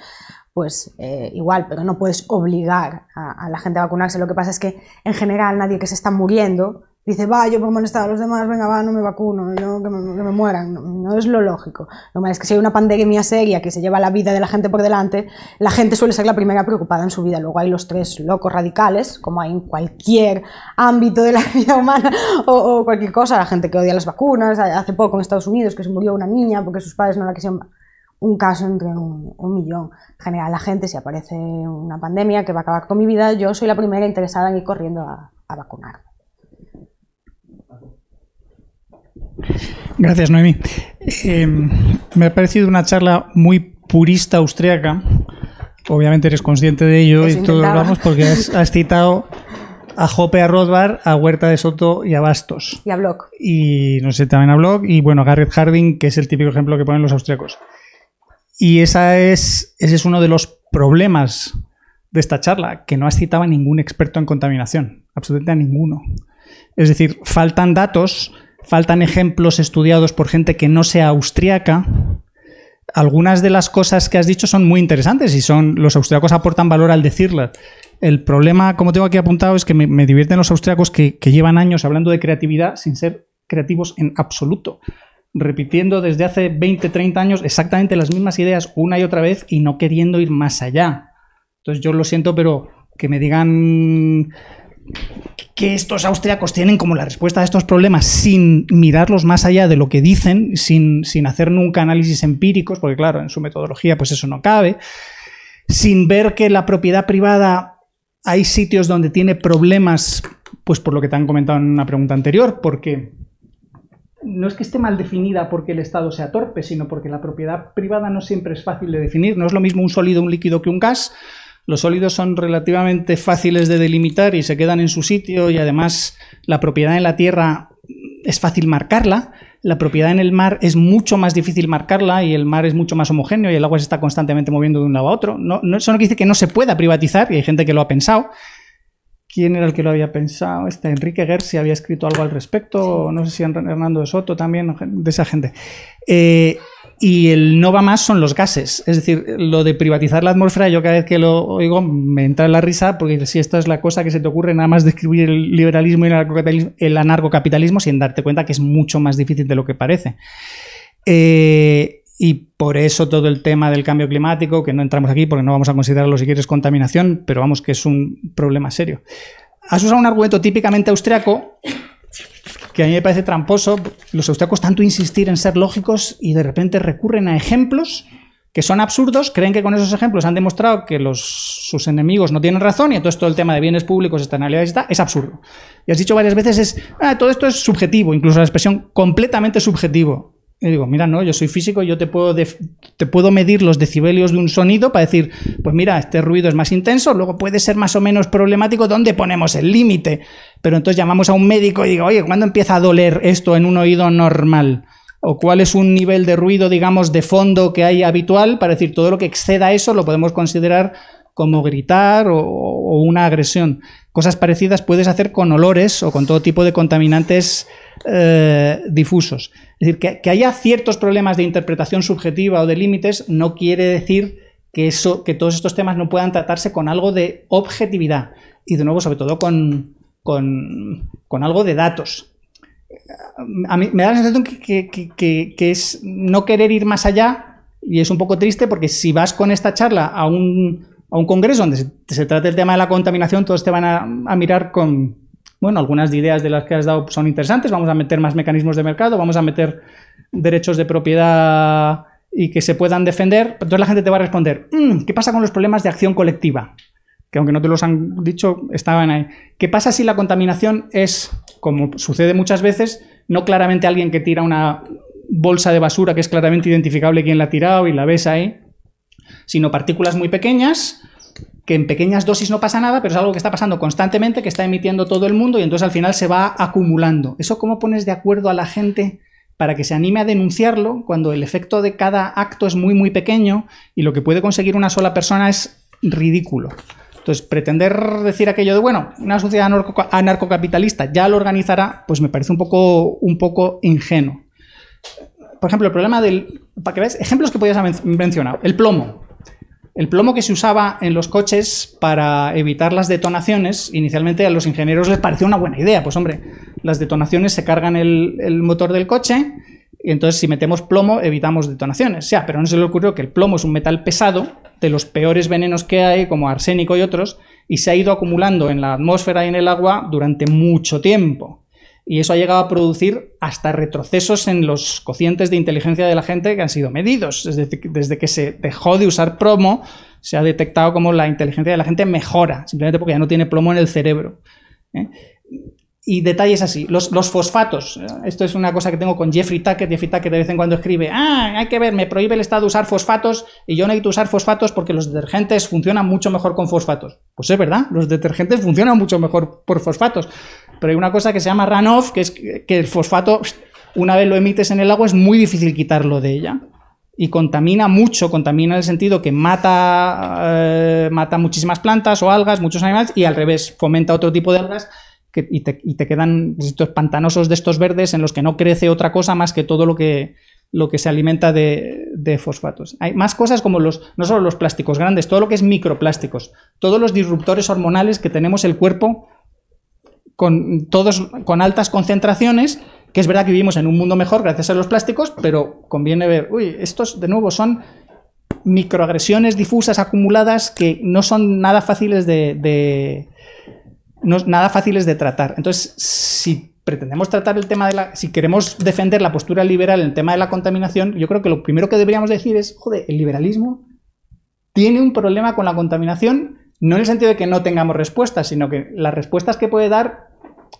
Pues igual, pero no puedes obligar a la gente a vacunarse. Lo que pasa es que en general nadie que se está muriendo dice, va, yo por molestar a los demás, venga, va, no me vacuno, yo, que me mueran. No es lo lógico. Lo malo es que si hay una pandemia seria que se lleva la vida de la gente por delante, la gente suele ser la primera preocupada en su vida. Luego hay los tres locos radicales, como hay en cualquier ámbito de la vida humana o cualquier cosa, la gente que odia las vacunas. Hace poco en Estados Unidos que se murió una niña porque sus padres no la quisieron. Un caso entre un millón. En general, la gente, si aparece una pandemia que va a acabar con mi vida, yo soy la primera interesada en ir corriendo a vacunar. Gracias, Noemí. Me ha parecido una charla muy purista austríaca. Obviamente eres consciente de ello y todos hablamos porque has citado a Hoppe, a Rothbard, a Huerta de Soto y a Bastos. Y a Bloch. Y no sé, también a Bloch y bueno, a Garrett Hardin, que es el típico ejemplo que ponen los austríacos. Y ese es uno de los problemas de esta charla, que no has citado a ningún experto en contaminación, absolutamente a ninguno. Es decir, faltan datos, faltan ejemplos estudiados por gente que no sea austríaca. Algunas de las cosas que has dicho son muy interesantes y los austríacos aportan valor al decirlas. El problema, como tengo aquí apuntado, es que me divierten los austríacos que llevan años hablando de creatividad sin ser creativos en absoluto, repitiendo desde hace 20, 30 años exactamente las mismas ideas una y otra vez y no queriendo ir más allá. Entonces yo lo siento, pero que me digan que estos austríacos tienen como la respuesta a estos problemas sin mirarlos más allá de lo que dicen, sin hacer nunca análisis empíricos, porque claro, en su metodología pues eso no cabe, sin ver que la propiedad privada hay sitios donde tiene problemas, pues por lo que te han comentado en una pregunta anterior, porque no es que esté mal definida porque el Estado sea torpe, sino porque la propiedad privada no siempre es fácil de definir. No es lo mismo un sólido, un líquido que un gas. Los sólidos son relativamente fáciles de delimitar y se quedan en su sitio, y además la propiedad en la tierra es fácil marcarla. La propiedad en el mar es mucho más difícil marcarla y el mar es mucho más homogéneo y el agua se está constantemente moviendo de un lado a otro. Eso no quiere decir que no se pueda privatizar, y hay gente que lo ha pensado. ¿Quién era el que lo había pensado? Enrique Gersi había escrito algo al respecto, no sé si Hernando de Soto también, de esa gente. Y el no va más son los gases. Es decir, lo de privatizar la atmósfera, yo cada vez que lo oigo me entra en la risa, porque si esta es la cosa que se te ocurre nada más describir el liberalismo y el anarcocapitalismo sin darte cuenta que es mucho más difícil de lo que parece. Y por eso todo el tema del cambio climático, que no entramos aquí porque no vamos a considerarlo si quieres contaminación, pero vamos que es un problema serio. Has usado un argumento típicamente austriaco que a mí me parece tramposo. Los austriacos tanto insistir en ser lógicos y de repente recurren a ejemplos que son absurdos, creen que con esos ejemplos han demostrado que sus enemigos no tienen razón y entonces todo el tema de bienes públicos, externalidades y tal, es absurdo. Y has dicho varias veces todo esto es subjetivo, incluso la expresión completamente subjetivo. Y digo, mira, no, yo soy físico, yo te puedo medir los decibelios de un sonido para decir, pues mira, este ruido es más intenso, luego puede ser más o menos problemático, ¿dónde ponemos el límite? Pero entonces llamamos a un médico y digo, oye, ¿cuándo empieza a doler esto en un oído normal? ¿O cuál es un nivel de ruido, digamos, de fondo que hay habitual para decir todo lo que exceda eso lo podemos considerar como gritar o una agresión? Cosas parecidas puedes hacer con olores o con todo tipo de contaminantes difusos. Es decir, que haya ciertos problemas de interpretación subjetiva o de límites no quiere decir que todos estos temas no puedan tratarse con algo de objetividad y, de nuevo, sobre todo con algo de datos. A mí me da la sensación que es no querer ir más allá y es un poco triste porque si vas con esta charla a un congreso donde se trata el tema de la contaminación, todos te van a mirar con... Bueno, algunas ideas de las que has dado son interesantes, vamos a meter más mecanismos de mercado, vamos a meter derechos de propiedad y que se puedan defender. Entonces la gente te va a responder, ¿qué pasa con los problemas de acción colectiva? Que aunque no te los han dicho, estaban ahí. ¿Qué pasa si la contaminación es, como sucede muchas veces, no claramente alguien que tira una bolsa de basura que es claramente identificable quién la ha tirado y la ves ahí, sino partículas muy pequeñas, que en pequeñas dosis no pasa nada, pero es algo que está pasando constantemente, que está emitiendo todo el mundo y entonces al final se va acumulando. ¿Eso cómo pones de acuerdo a la gente para que se anime a denunciarlo cuando el efecto de cada acto es muy, muy pequeño y lo que puede conseguir una sola persona es ridículo? Entonces, pretender decir aquello de, bueno, una sociedad anarcocapitalista ya lo organizará, pues me parece un poco ingenuo. Por ejemplo, el problema para que veas, ejemplos que podías haber mencionado. El plomo. El plomo que se usaba en los coches para evitar las detonaciones, inicialmente a los ingenieros les pareció una buena idea. Pues hombre, las detonaciones se cargan el motor del coche y entonces si metemos plomo evitamos detonaciones. Ya, pero no se le ocurrió que el plomo es un metal pesado, de los peores venenos que hay, como arsénico y otros, y se ha ido acumulando en la atmósfera y en el agua durante mucho tiempo. Y eso ha llegado a producir hasta retrocesos en los cocientes de inteligencia de la gente que han sido medidos. Desde que se dejó de usar plomo, se ha detectado como la inteligencia de la gente mejora, simplemente porque ya no tiene plomo en el cerebro. Y detalles así. Los fosfatos. Esto es una cosa que tengo con Jeffrey Tucker. Jeffrey Tucker de vez en cuando escribe, hay que ver, me prohíbe el Estado usar fosfatos y yo necesito usar fosfatos porque los detergentes funcionan mucho mejor con fosfatos. Pues es verdad, los detergentes funcionan mucho mejor por fosfatos. Pero hay una cosa que se llama runoff, que es que el fosfato, una vez lo emites en el agua, es muy difícil quitarlo de ella. Y contamina mucho, contamina en el sentido que mata muchísimas plantas o algas, muchos animales, y al revés, fomenta otro tipo de algas y te quedan estos pantanosos de estos verdes en los que no crece otra cosa más que todo lo que se alimenta de fosfatos. Hay más cosas como no solo los plásticos grandes, todo lo que es microplásticos, todos los disruptores hormonales que tenemos el cuerpo todos con altas concentraciones, que es verdad que vivimos en un mundo mejor gracias a los plásticos, pero conviene ver, estos de nuevo son microagresiones difusas acumuladas que no son nada fáciles de tratar. Entonces, si pretendemos tratar el tema si queremos defender la postura liberal en el tema de la contaminación, yo creo que lo primero que deberíamos decir es, el liberalismo tiene un problema con la contaminación, no en el sentido de que no tengamos respuestas, sino que las respuestas que puede dar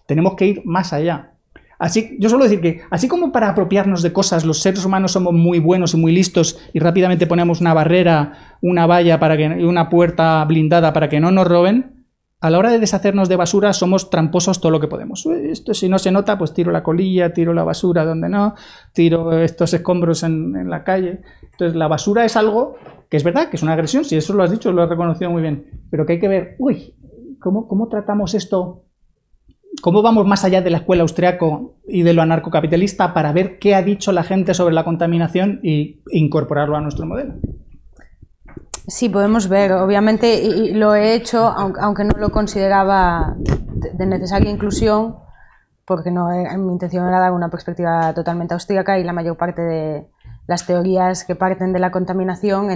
tenemos que ir más allá. Yo suelo decir que, así como para apropiarnos de cosas, los seres humanos somos muy buenos y muy listos y rápidamente ponemos una barrera, una valla y una puerta blindada para que no nos roben, a la hora de deshacernos de basura somos tramposos todo lo que podemos. Esto si no se nota, pues tiro la colilla, tiro la basura donde no, tiro estos escombros en la calle. Entonces la basura es algo que es verdad, que es una agresión, si eso lo has dicho, lo has reconocido muy bien, pero que hay que ver, ¿Cómo tratamos esto? ¿Cómo vamos más allá de la escuela austriaco y de lo anarcocapitalista para ver qué ha dicho la gente sobre la contaminación e incorporarlo a nuestro modelo? Sí, podemos ver, obviamente, y lo he hecho, aunque no lo consideraba de necesaria inclusión, porque no, mi intención era dar una perspectiva totalmente austríaca, y la mayor parte de las teorías que parten de la contaminación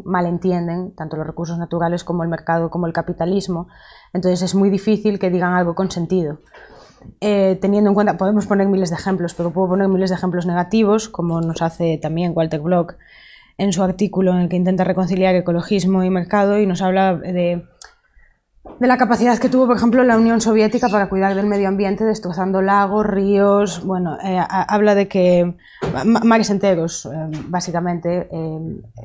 malentienden tanto los recursos naturales como el mercado, como el capitalismo. Entonces es muy difícil que digan algo con sentido. Teniendo en cuenta, podemos poner miles de ejemplos, pero puedo poner miles de ejemplos negativos, como nos hace también Walter Block en su artículo en el que intenta reconciliar ecologismo y mercado, y nos habla de la capacidad que tuvo, por ejemplo, la Unión Soviética para cuidar del medio ambiente, destrozando lagos, ríos. Bueno, habla de que mares enteros, básicamente,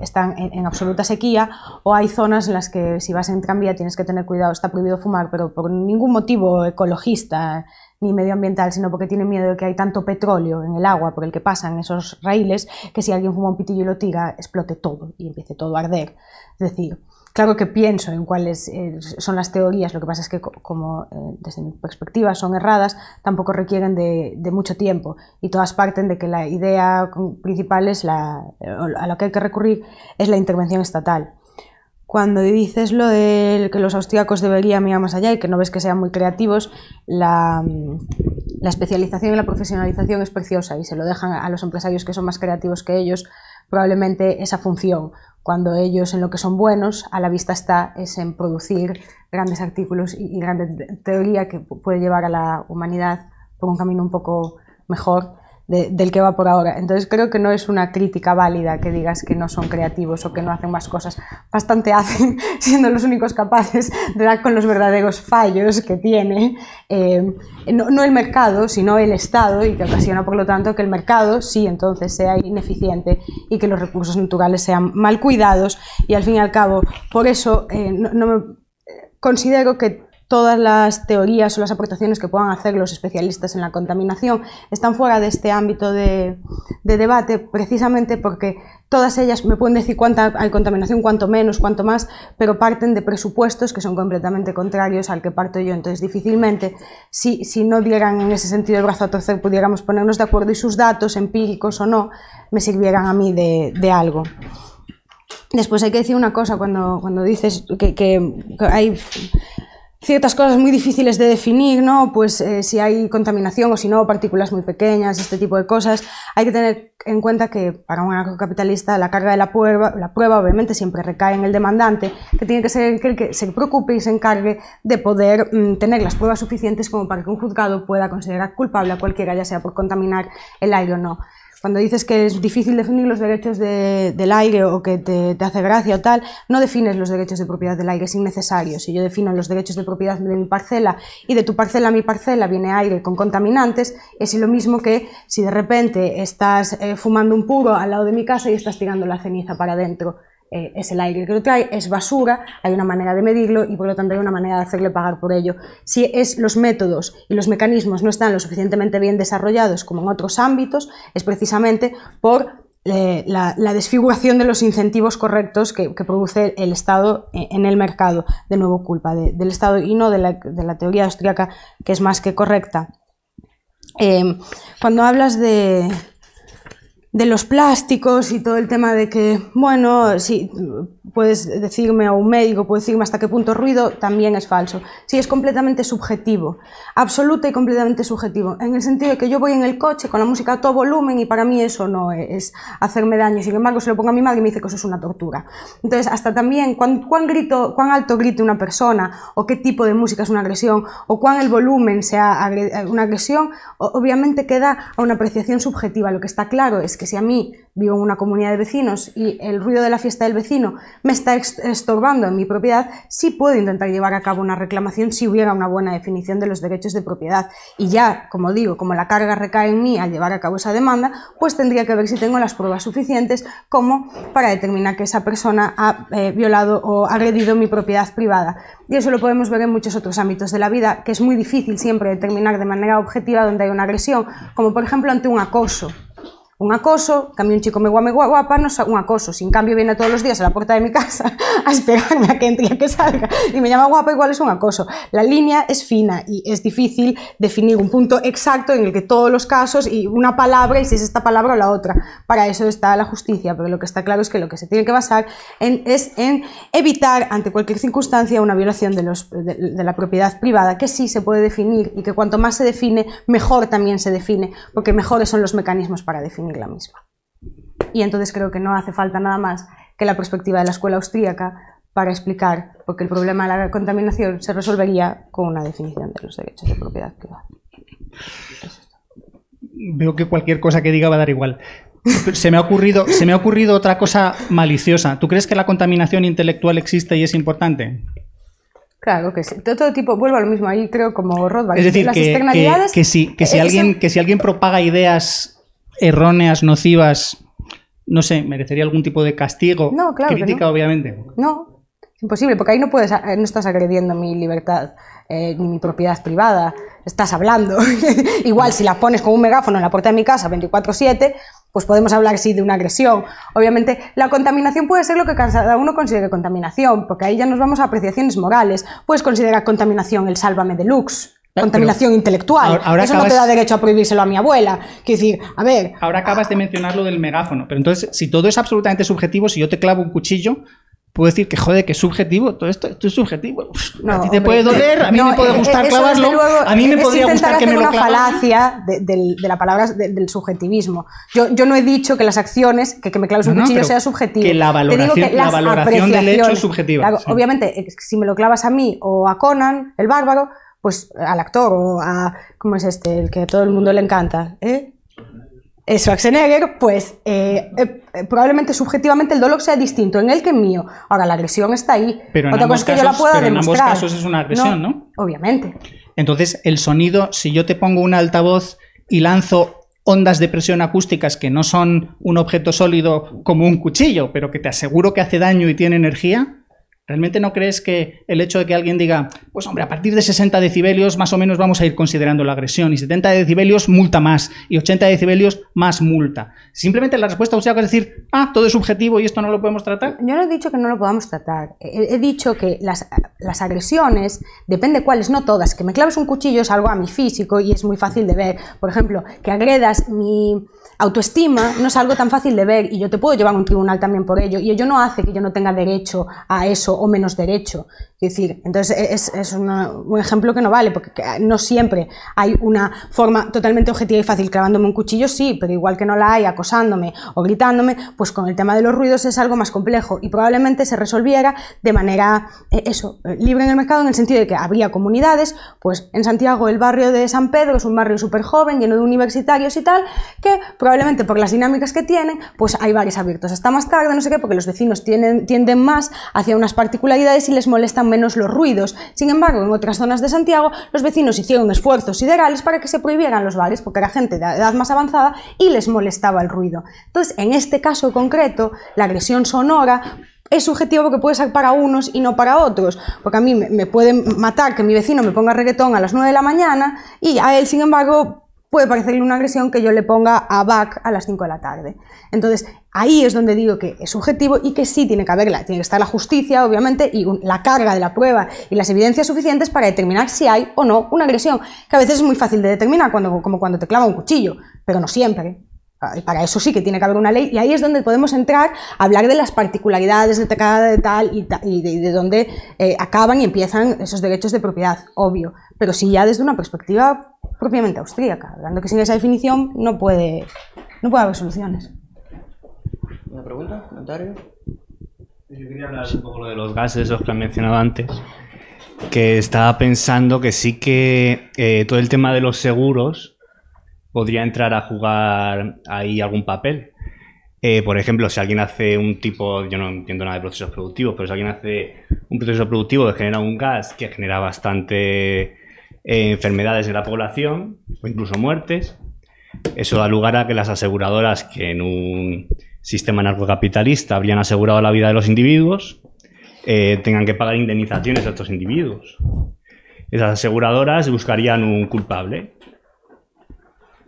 están en absoluta sequía, o hay zonas en las que si vas en tranvía tienes que tener cuidado, está prohibido fumar, pero por ningún motivo ecologista ni medioambiental, sino porque tienen miedo de que hay tanto petróleo en el agua por el que pasan esos raíles, que si alguien fuma un pitillo y lo tira, explote todo y empiece todo a arder. Es decir, claro que pienso en cuáles son las teorías, lo que pasa es que, como desde mi perspectiva son erradas, tampoco requieren de mucho tiempo, y todas parten de que la idea principal es a lo que hay que recurrir es la intervención estatal. Cuando dices lo de que los austríacos deberían ir más allá y que no ves que sean muy creativos, la especialización y la profesionalización es preciosa, y se lo dejan a los empresarios que son más creativos que ellos probablemente esa función, cuando ellos en lo que son buenos a la vista está es en producir grandes artículos y grande teoría que puede llevar a la humanidad por un camino un poco mejor del que va por ahora. Entonces creo que no es una crítica válida que digas que no son creativos o que no hacen más cosas. Bastante hacen, siendo los únicos capaces de dar con los verdaderos fallos que tiene no el mercado, sino el Estado, y que ocasiona por lo tanto que el mercado sí entonces sea ineficiente y que los recursos naturales sean mal cuidados, y al fin y al cabo por eso considero que todas las teorías o las aportaciones que puedan hacer los especialistas en la contaminación están fuera de este ámbito de debate, precisamente porque todas ellas me pueden decir cuánta hay contaminación, cuánto menos, cuánto más, pero parten de presupuestos que son completamente contrarios al que parto yo. Entonces difícilmente, si no dieran en ese sentido el brazo a torcer, pudiéramos ponernos de acuerdo y sus datos, empíricos o no, me sirvieran a mí de algo. Después hay que decir una cosa, cuando dices que hay ciertas cosas muy difíciles de definir, ¿no? Pues si hay contaminación o si no, partículas muy pequeñas, este tipo de cosas. Hay que tener en cuenta que para un anarcocapitalista la carga de la prueba obviamente siempre recae en el demandante, que tiene que ser el que se preocupe y se encargue de poder tener las pruebas suficientes como para que un juzgado pueda considerar culpable a cualquiera, ya sea por contaminar el aire o no. Cuando dices que es difícil definir los derechos del aire o que te hace gracia o tal, no defines los derechos de propiedad del aire, es innecesario. Si yo defino los derechos de propiedad de mi parcela y de tu parcela a mi parcela viene aire con contaminantes, es lo mismo que si de repente estás fumando un puro al lado de mi casa y estás tirando la ceniza para adentro. Es el aire que lo trae, es basura, hay una manera de medirlo y por lo tanto hay una manera de hacerle pagar por ello. Si los métodos y los mecanismos no están lo suficientemente bien desarrollados como en otros ámbitos, es precisamente por la desfiguración de los incentivos correctos que produce el Estado en el mercado. De nuevo, culpa del Estado y no de la teoría austríaca, que es más que correcta. Cuando hablas de los plásticos y todo el tema de que, bueno, sí, puedes decirme, o un médico puede decirme hasta qué punto ruido, también es falso. Sí, es completamente subjetivo, absoluta y completamente subjetivo, en el sentido de que yo voy en el coche con la música a todo volumen y para mí eso no es hacerme daño. Sin embargo, se lo pongo a mi madre y me dice que eso es una tortura. Entonces, hasta también cuán alto grite una persona, o qué tipo de música es una agresión, o cuán el volumen sea una agresión, obviamente queda a una apreciación subjetiva. Lo que está claro es que si a mí vivo en una comunidad de vecinos y el ruido de la fiesta del vecino me está estorbando en mi propiedad, sí puedo intentar llevar a cabo una reclamación si hubiera una buena definición de los derechos de propiedad. Y ya, como digo, como la carga recae en mí al llevar a cabo esa demanda, pues tendría que ver si tengo las pruebas suficientes como para determinar que esa persona ha violado o agredido mi propiedad privada. Y eso lo podemos ver en muchos otros ámbitos de la vida, que es muy difícil siempre determinar de manera objetiva dónde hay una agresión, como por ejemplo ante un acoso. Un acoso, que a mí un chico me guapa no es un acoso. Si en cambio viene todos los días a la puerta de mi casa a esperarme a que entre y a que salga y me llama guapa, igual es un acoso. La línea es fina y es difícil definir un punto exacto en el que todos los casos y una palabra y si es esta palabra o la otra. Para eso está la justicia, pero lo que está claro es que lo que se tiene que basar es en evitar ante cualquier circunstancia una violación de la propiedad privada, que sí se puede definir y que cuanto más se define, mejor también se define, porque mejores son los mecanismos para definir la misma. Y entonces creo que no hace falta nada más que la perspectiva de la escuela austríaca para explicar por qué el problema de la contaminación se resolvería con una definición de los derechos de propiedad privada. Veo que cualquier cosa que diga va a dar igual. Se me ha ocurrido otra cosa maliciosa. ¿Tú crees que la contaminación intelectual existe y es importante? Claro que sí. Todo tipo, vuelvo a lo mismo, ahí creo como Rothbard. Es decir, las externalidades, que si alguien propaga ideas erróneas, nocivas, no sé, merecería algún tipo de castigo, no, claro crítica, que no. obviamente. No, es imposible, porque ahí no estás agrediendo mi libertad ni mi propiedad privada. Estás hablando. Igual si la pones con un megáfono en la puerta de mi casa 24/7, pues podemos hablar sí de una agresión. Obviamente la contaminación puede ser lo que cada uno considere contaminación, porque ahí ya nos vamos a apreciaciones morales. Puedes considerar contaminación el Sálvame Deluxe, contaminación intelectual. Eso no te da derecho a prohibírselo a mi abuela. Quiero decir, a ver... Ahora acabas de mencionar lo del megáfono, pero entonces si todo es absolutamente subjetivo, si yo te clavo un cuchillo... Puedo decir que, joder, que es subjetivo, todo esto es subjetivo. No, a ti te puede doler, a mí me puede gustar clavarlo, a mí me podría gustar que me lo clavaran. Es una falacia de la palabra del subjetivismo. Yo no he dicho que las acciones, que me claves un cuchillo sea subjetivo. Que la valoración del hecho es subjetiva. Claro, sí. Obviamente, si me lo clavas a mí o a Conan, el bárbaro, pues al actor o a... ¿Cómo es este? El que a todo el mundo le encanta, Schwarzenegger, pues probablemente subjetivamente el dolor sea distinto en él que en mío. Ahora, la agresión está ahí. Pero Otra cosa es que yo la pueda demostrar. en ambos casos es una agresión, ¿no? Obviamente. Entonces, el sonido, si yo te pongo un altavoz y lanzo ondas de presión acústicas que no son un objeto sólido como un cuchillo, pero que te aseguro que hace daño y tiene energía... ¿Realmente no crees que el hecho de que alguien diga, pues hombre, a partir de 60 decibelios más o menos vamos a ir considerando la agresión, y 70 decibelios multa más, y 80 decibelios más multa? Simplemente la respuesta austríaca es decir, todo es subjetivo y esto no lo podemos tratar. Yo no he dicho que no lo podamos tratar. He dicho que las agresiones, depende cuáles, no todas. Que me claves un cuchillo es algo a mi físico y es muy fácil de ver. Por ejemplo, que agredas mi autoestima no es algo tan fácil de ver y yo te puedo llevar a un tribunal también por ello. Y ello no hace que yo no tenga derecho a eso o menos derecho. Es decir, entonces es un ejemplo que no vale, porque no siempre hay una forma totalmente objetiva y fácil. Clavándome un cuchillo sí, pero igual que no la hay acosándome o gritándome, pues con el tema de los ruidos es algo más complejo y probablemente se resolviera de manera libre en el mercado, en el sentido de que habría comunidades, pues en Santiago el barrio de San Pedro es un barrio súper joven, lleno de universitarios y tal, que probablemente por las dinámicas que tienen, pues hay bares abiertos hasta más tarde, no sé qué, porque los vecinos tienden más hacia unas particularidades y les molestan menos los ruidos. Sin embargo, en otras zonas de Santiago, los vecinos hicieron esfuerzos siderales para que se prohibieran los bares, porque era gente de edad más avanzada y les molestaba el ruido. Entonces, en este caso concreto, la agresión sonora es subjetivo porque puede ser para unos y no para otros, porque a mí me puede matar que mi vecino me ponga reggaetón a las 9 de la mañana y a él, sin embargo, puede parecerle una agresión que yo le ponga a Bach a las 5 de la tarde. Entonces, ahí es donde digo que es subjetivo y que sí tiene que estar la justicia, obviamente, y la carga de la prueba y las evidencias suficientes para determinar si hay o no una agresión, que a veces es muy fácil de determinar, como cuando te clava un cuchillo, pero no siempre. Y para eso sí que tiene que haber una ley, y ahí es donde podemos entrar a hablar de las particularidades de cada tal y de dónde acaban y empiezan esos derechos de propiedad, obvio, pero sí ya desde una perspectiva propiamente austríaca, hablando que sin esa definición no puede haber soluciones. ¿Una pregunta? ¿Comentario? Yo quería hablar un poco de los gases, los que han mencionado antes, que estaba pensando que sí que todo el tema de los seguros podría entrar a jugar ahí algún papel. Por ejemplo, si alguien hace un tipo, yo no entiendo nada de procesos productivos, pero si alguien hace un proceso productivo que genera un gas que genera bastante enfermedades en la población o incluso muertes, eso da lugar a que las aseguradoras, que en un sistema narcocapitalista habrían asegurado la vida de los individuos, tengan que pagar indemnizaciones a estos individuos. Esas aseguradoras buscarían un culpable.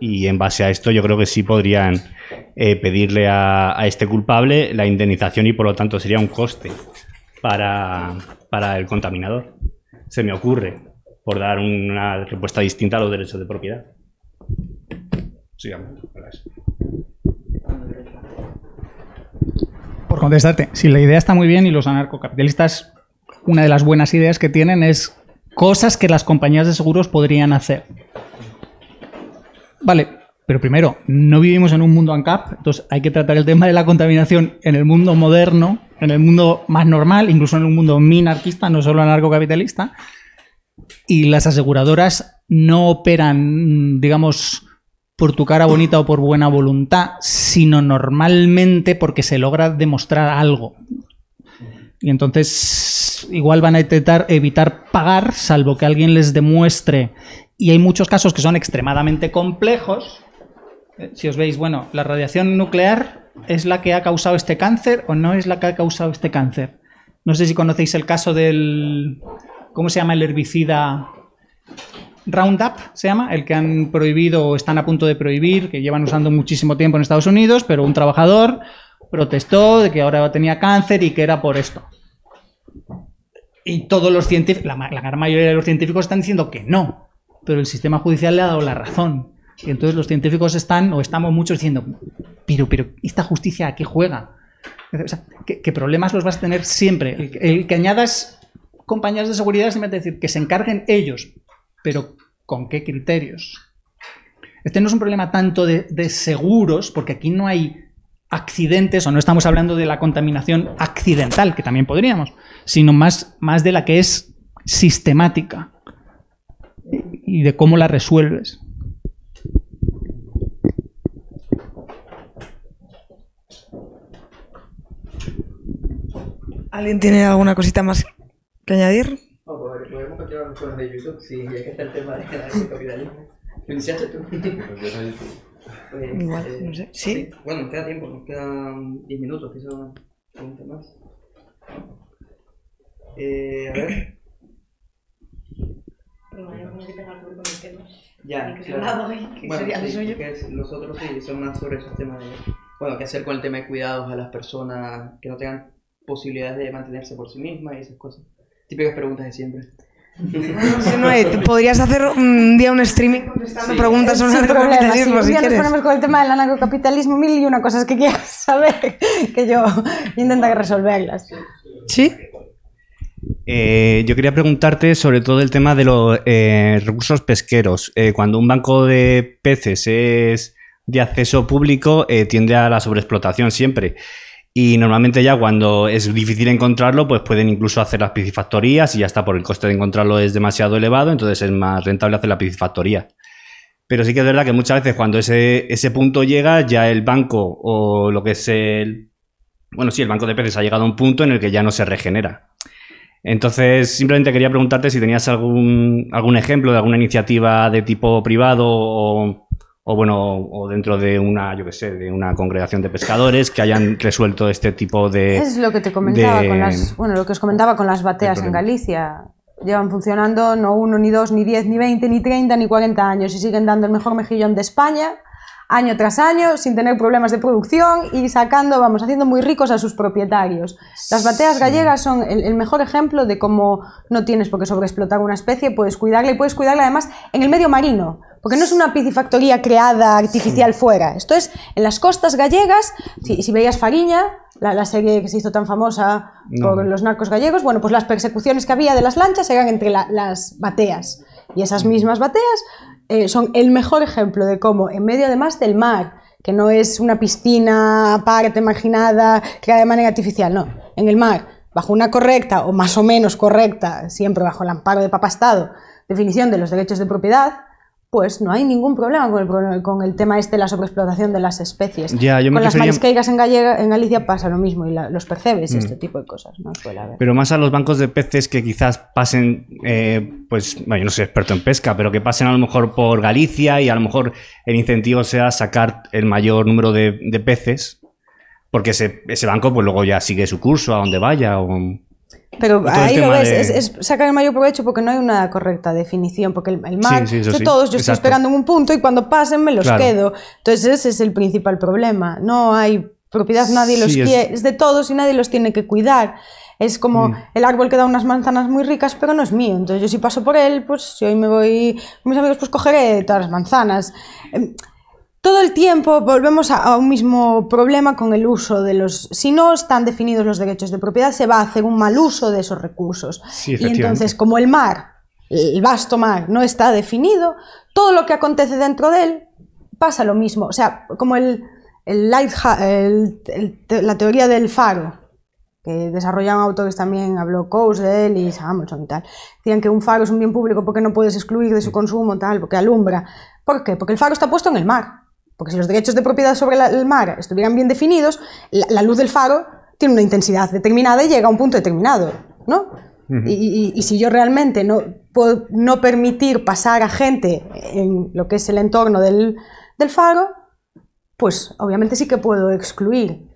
Y en base a esto yo creo que sí podrían pedirle a este culpable la indemnización y por lo tanto sería un coste para el contaminador. Se me ocurre, por dar una respuesta distinta a los derechos de propiedad. Sigamos. Por contestarte, si la idea está muy bien y los anarcocapitalistas, una de las buenas ideas que tienen es cosas que las compañías de seguros podrían hacer. Vale, pero primero, no vivimos en un mundo ANCAP, entonces hay que tratar el tema de la contaminación en el mundo moderno, en el mundo más normal, incluso en un mundo minarquista, no solo anarcocapitalista. Y las aseguradoras no operan, digamos, por tu cara bonita o por buena voluntad, sino normalmente porque se logra demostrar algo. Y entonces igual van a intentar evitar pagar, salvo que alguien les demuestre. Y hay muchos casos que son extremadamente complejos. Si os veis, bueno, la radiación nuclear es la que ha causado este cáncer o no es la que ha causado este cáncer. No sé si conocéis el caso del... ¿Cómo se llama el herbicida? Roundup se llama, el que han prohibido o están a punto de prohibir, que llevan usando muchísimo tiempo en Estados Unidos, pero un trabajador protestó de que ahora tenía cáncer y que era por esto. Y todos los científicos, la gran mayoría de los científicos están diciendo que no, pero el sistema judicial le ha dado la razón. Y entonces los científicos están, o estamos muchos diciendo, pero ¿esta justicia a qué juega? O sea, ¿qué problemas los vas a tener siempre? El que añadas compañías de seguridad es decir, que se encarguen ellos, pero ¿con qué criterios? Este no es un problema tanto de seguros, porque aquí no hay accidentes, o no estamos hablando de la contaminación accidental, que también podríamos, sino más de la que es sistemática y de cómo la resuelves. ¿Alguien tiene alguna cosita más que añadir? Podemos continuar con los de YouTube, sí, ya que está el tema de la capitalismo. ¿Lo iniciaste tú? Igual, no sé. ¿Sí? Bueno, nos queda tiempo, nos quedan 10 minutos, quizás una pregunta más. A ver. Ya, claro. Bueno, sí, que los otros sí, son más sobre esos temas de... Bueno, qué hacer con el tema de cuidados a las personas que no tengan posibilidades de mantenerse por sí mismas y esas cosas. Típicas preguntas de siempre. Podrías hacer un día un streaming contestando preguntas sobre el anarcocapitalismo, si quieres. Nos ponemos con el tema del anarcocapitalismo, 1001 cosas que quieras saber, que yo intento resolverlas. ¿Sí? Yo quería preguntarte sobre todo el tema de los recursos pesqueros. Cuando un banco de peces es de acceso público, tiende a la sobreexplotación siempre. Y normalmente ya cuando es difícil encontrarlo, pues pueden incluso hacer las piscifactorías y ya está, por el coste de encontrarlo es demasiado elevado, entonces es más rentable hacer la piscifactoría. Pero sí que es verdad que muchas veces cuando ese punto llega, ya el banco o lo que es el banco de peces ha llegado a un punto en el que ya no se regenera. Entonces, simplemente quería preguntarte si tenías algún ejemplo de alguna iniciativa de tipo privado o dentro de una, yo qué sé, de una congregación de pescadores que hayan resuelto este tipo de... Es lo que te comentaba lo que os comentaba con las bateas en Galicia. Llevan funcionando no 1, ni 2, ni 10, ni 20, ni 30, ni 40 años y siguen dando el mejor mejillón de España año tras año, sin tener problemas de producción y haciendo muy ricos a sus propietarios. Las bateas gallegas son el mejor ejemplo de cómo no tienes por qué sobreexplotar una especie, puedes cuidarla y puedes cuidarla además en el medio marino, porque no es una piscifactoría creada artificial fuera. Esto es en las costas gallegas. Si veías Fariña, la serie que se hizo tan famosa por los narcos gallegos, bueno, pues las persecuciones que había de las lanchas eran entre las bateas. Y esas mismas bateas son el mejor ejemplo de cómo, en medio además del mar, que no es una piscina aparte, marginada, creada de manera artificial, no, en el mar, bajo una correcta o más o menos correcta, siempre bajo el amparo de papastado, definición de los derechos de propiedad, pues no hay ningún problema con el tema de la sobreexplotación de las especies. Con las marisqueiras en Galicia pasa lo mismo, y los percebes y este tipo de cosas. No suele haber. Pero más a los bancos de peces que quizás pasen, yo no soy experto en pesca, pero que pasen a lo mejor por Galicia y a lo mejor el incentivo sea sacar el mayor número de peces, porque ese banco pues luego ya sigue su curso a donde vaya. Pero todo el ahí lo tema ves, de- es sacar el mayor provecho porque no hay una correcta definición, porque el mar Sí, eso de sí, todos, yo estoy exacto. esperando en un punto y cuando pasen me los Claro. quedo. Entonces ese es el principal problema. No hay propiedad, nadie los Sí, quiere, es de todos y nadie los tiene que cuidar. Es como el árbol que da unas manzanas muy ricas, pero no es mío. Entonces yo si paso por él, pues si hoy me voy con mis amigos, pues cogeré todas las manzanas. Todo el tiempo volvemos a un mismo problema con el uso de los... Si no están definidos los derechos de propiedad, se va a hacer un mal uso de esos recursos. Sí, Y efectivamente. entonces, como el mar, el vasto mar, no está definido, todo lo que acontece dentro de él pasa lo mismo. O sea, como la teoría del faro, que desarrollaban autores también, habló Coase de él y Samuelson y tal. Decían que un faro es un bien público porque no puedes excluir de su consumo, tal, porque alumbra. ¿Por qué? Porque el faro está puesto en el mar. Porque si los derechos de propiedad sobre el mar estuvieran bien definidos, la luz del faro tiene una intensidad determinada y llega a un punto determinado, ¿no? Y si yo realmente no puedo no permitir pasar a gente en lo que es el entorno del faro, pues obviamente sí que puedo excluir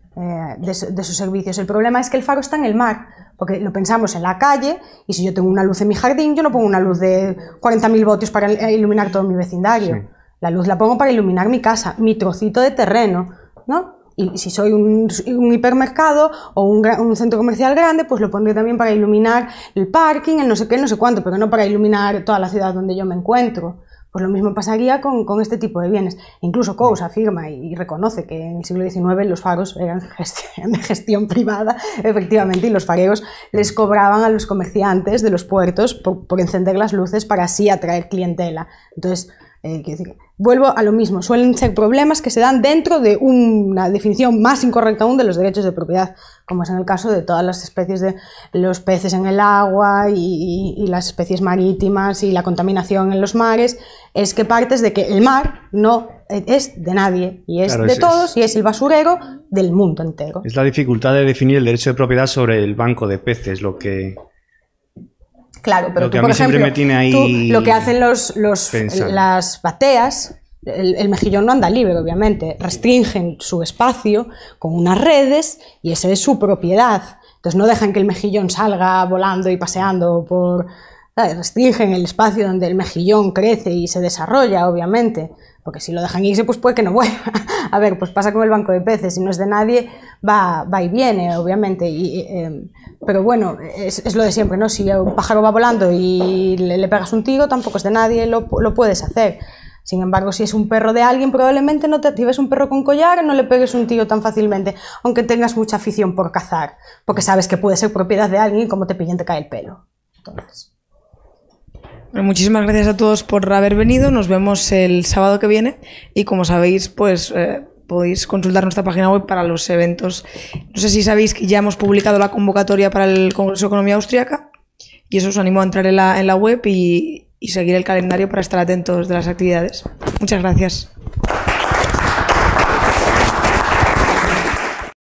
de sus servicios. El problema es que el faro está en el mar, porque lo pensamos en la calle, y si yo tengo una luz en mi jardín, yo no pongo una luz de 40.000 voltios para iluminar todo mi vecindario. Sí. La luz la pongo para iluminar mi casa, mi trocito de terreno, ¿no? Y si soy un hipermercado o un centro comercial grande, pues lo pondré también para iluminar el parking, el no sé qué, el no sé cuánto, pero no para iluminar toda la ciudad donde yo me encuentro. Pues lo mismo pasaría con este tipo de bienes. Incluso Coase afirma y reconoce que en el siglo XIX los faros eran de gestión privada, efectivamente, y los fareros les cobraban a los comerciantes de los puertos por encender las luces para así atraer clientela. Entonces, vuelvo a lo mismo, suelen ser problemas que se dan dentro de una definición más incorrecta aún de los derechos de propiedad, como es en el caso de todas las especies de los peces en el agua y las especies marítimas y la contaminación en los mares. Es que partes de que el mar no es de nadie y es de todos y es el basurero del mundo entero. Es la dificultad de definir el derecho de propiedad sobre el banco de peces, lo que... Claro, pero tú, por ejemplo, me tiene ahí lo que hacen las bateas, el mejillón no anda libre, obviamente. Restringen su espacio con unas redes y esa es su propiedad. Entonces no dejan que el mejillón salga volando y paseando por... Restringen el espacio donde el mejillón crece y se desarrolla, obviamente. Porque si lo dejan irse, pues puede que no vuelva. A ver, pues pasa con el banco de peces. Si no es de nadie, va y viene, obviamente. Pero bueno, es lo de siempre, ¿no? Si un pájaro va volando y le pegas un tiro, tampoco es de nadie, lo puedes hacer. Sin embargo, si es un perro de alguien, probablemente no si ves un perro con collar, no le pegues un tiro tan fácilmente, aunque tengas mucha afición por cazar. Porque sabes que puede ser propiedad de alguien y como te pillen te cae el pelo. Entonces... Bueno, muchísimas gracias a todos por haber venido. Nos vemos el sábado que viene y como sabéis, pues podéis consultar nuestra página web para los eventos. No sé si sabéis que ya hemos publicado la convocatoria para el Congreso de Economía Austriaca y eso os animo a entrar en la web y seguir el calendario para estar atentos de las actividades. Muchas gracias.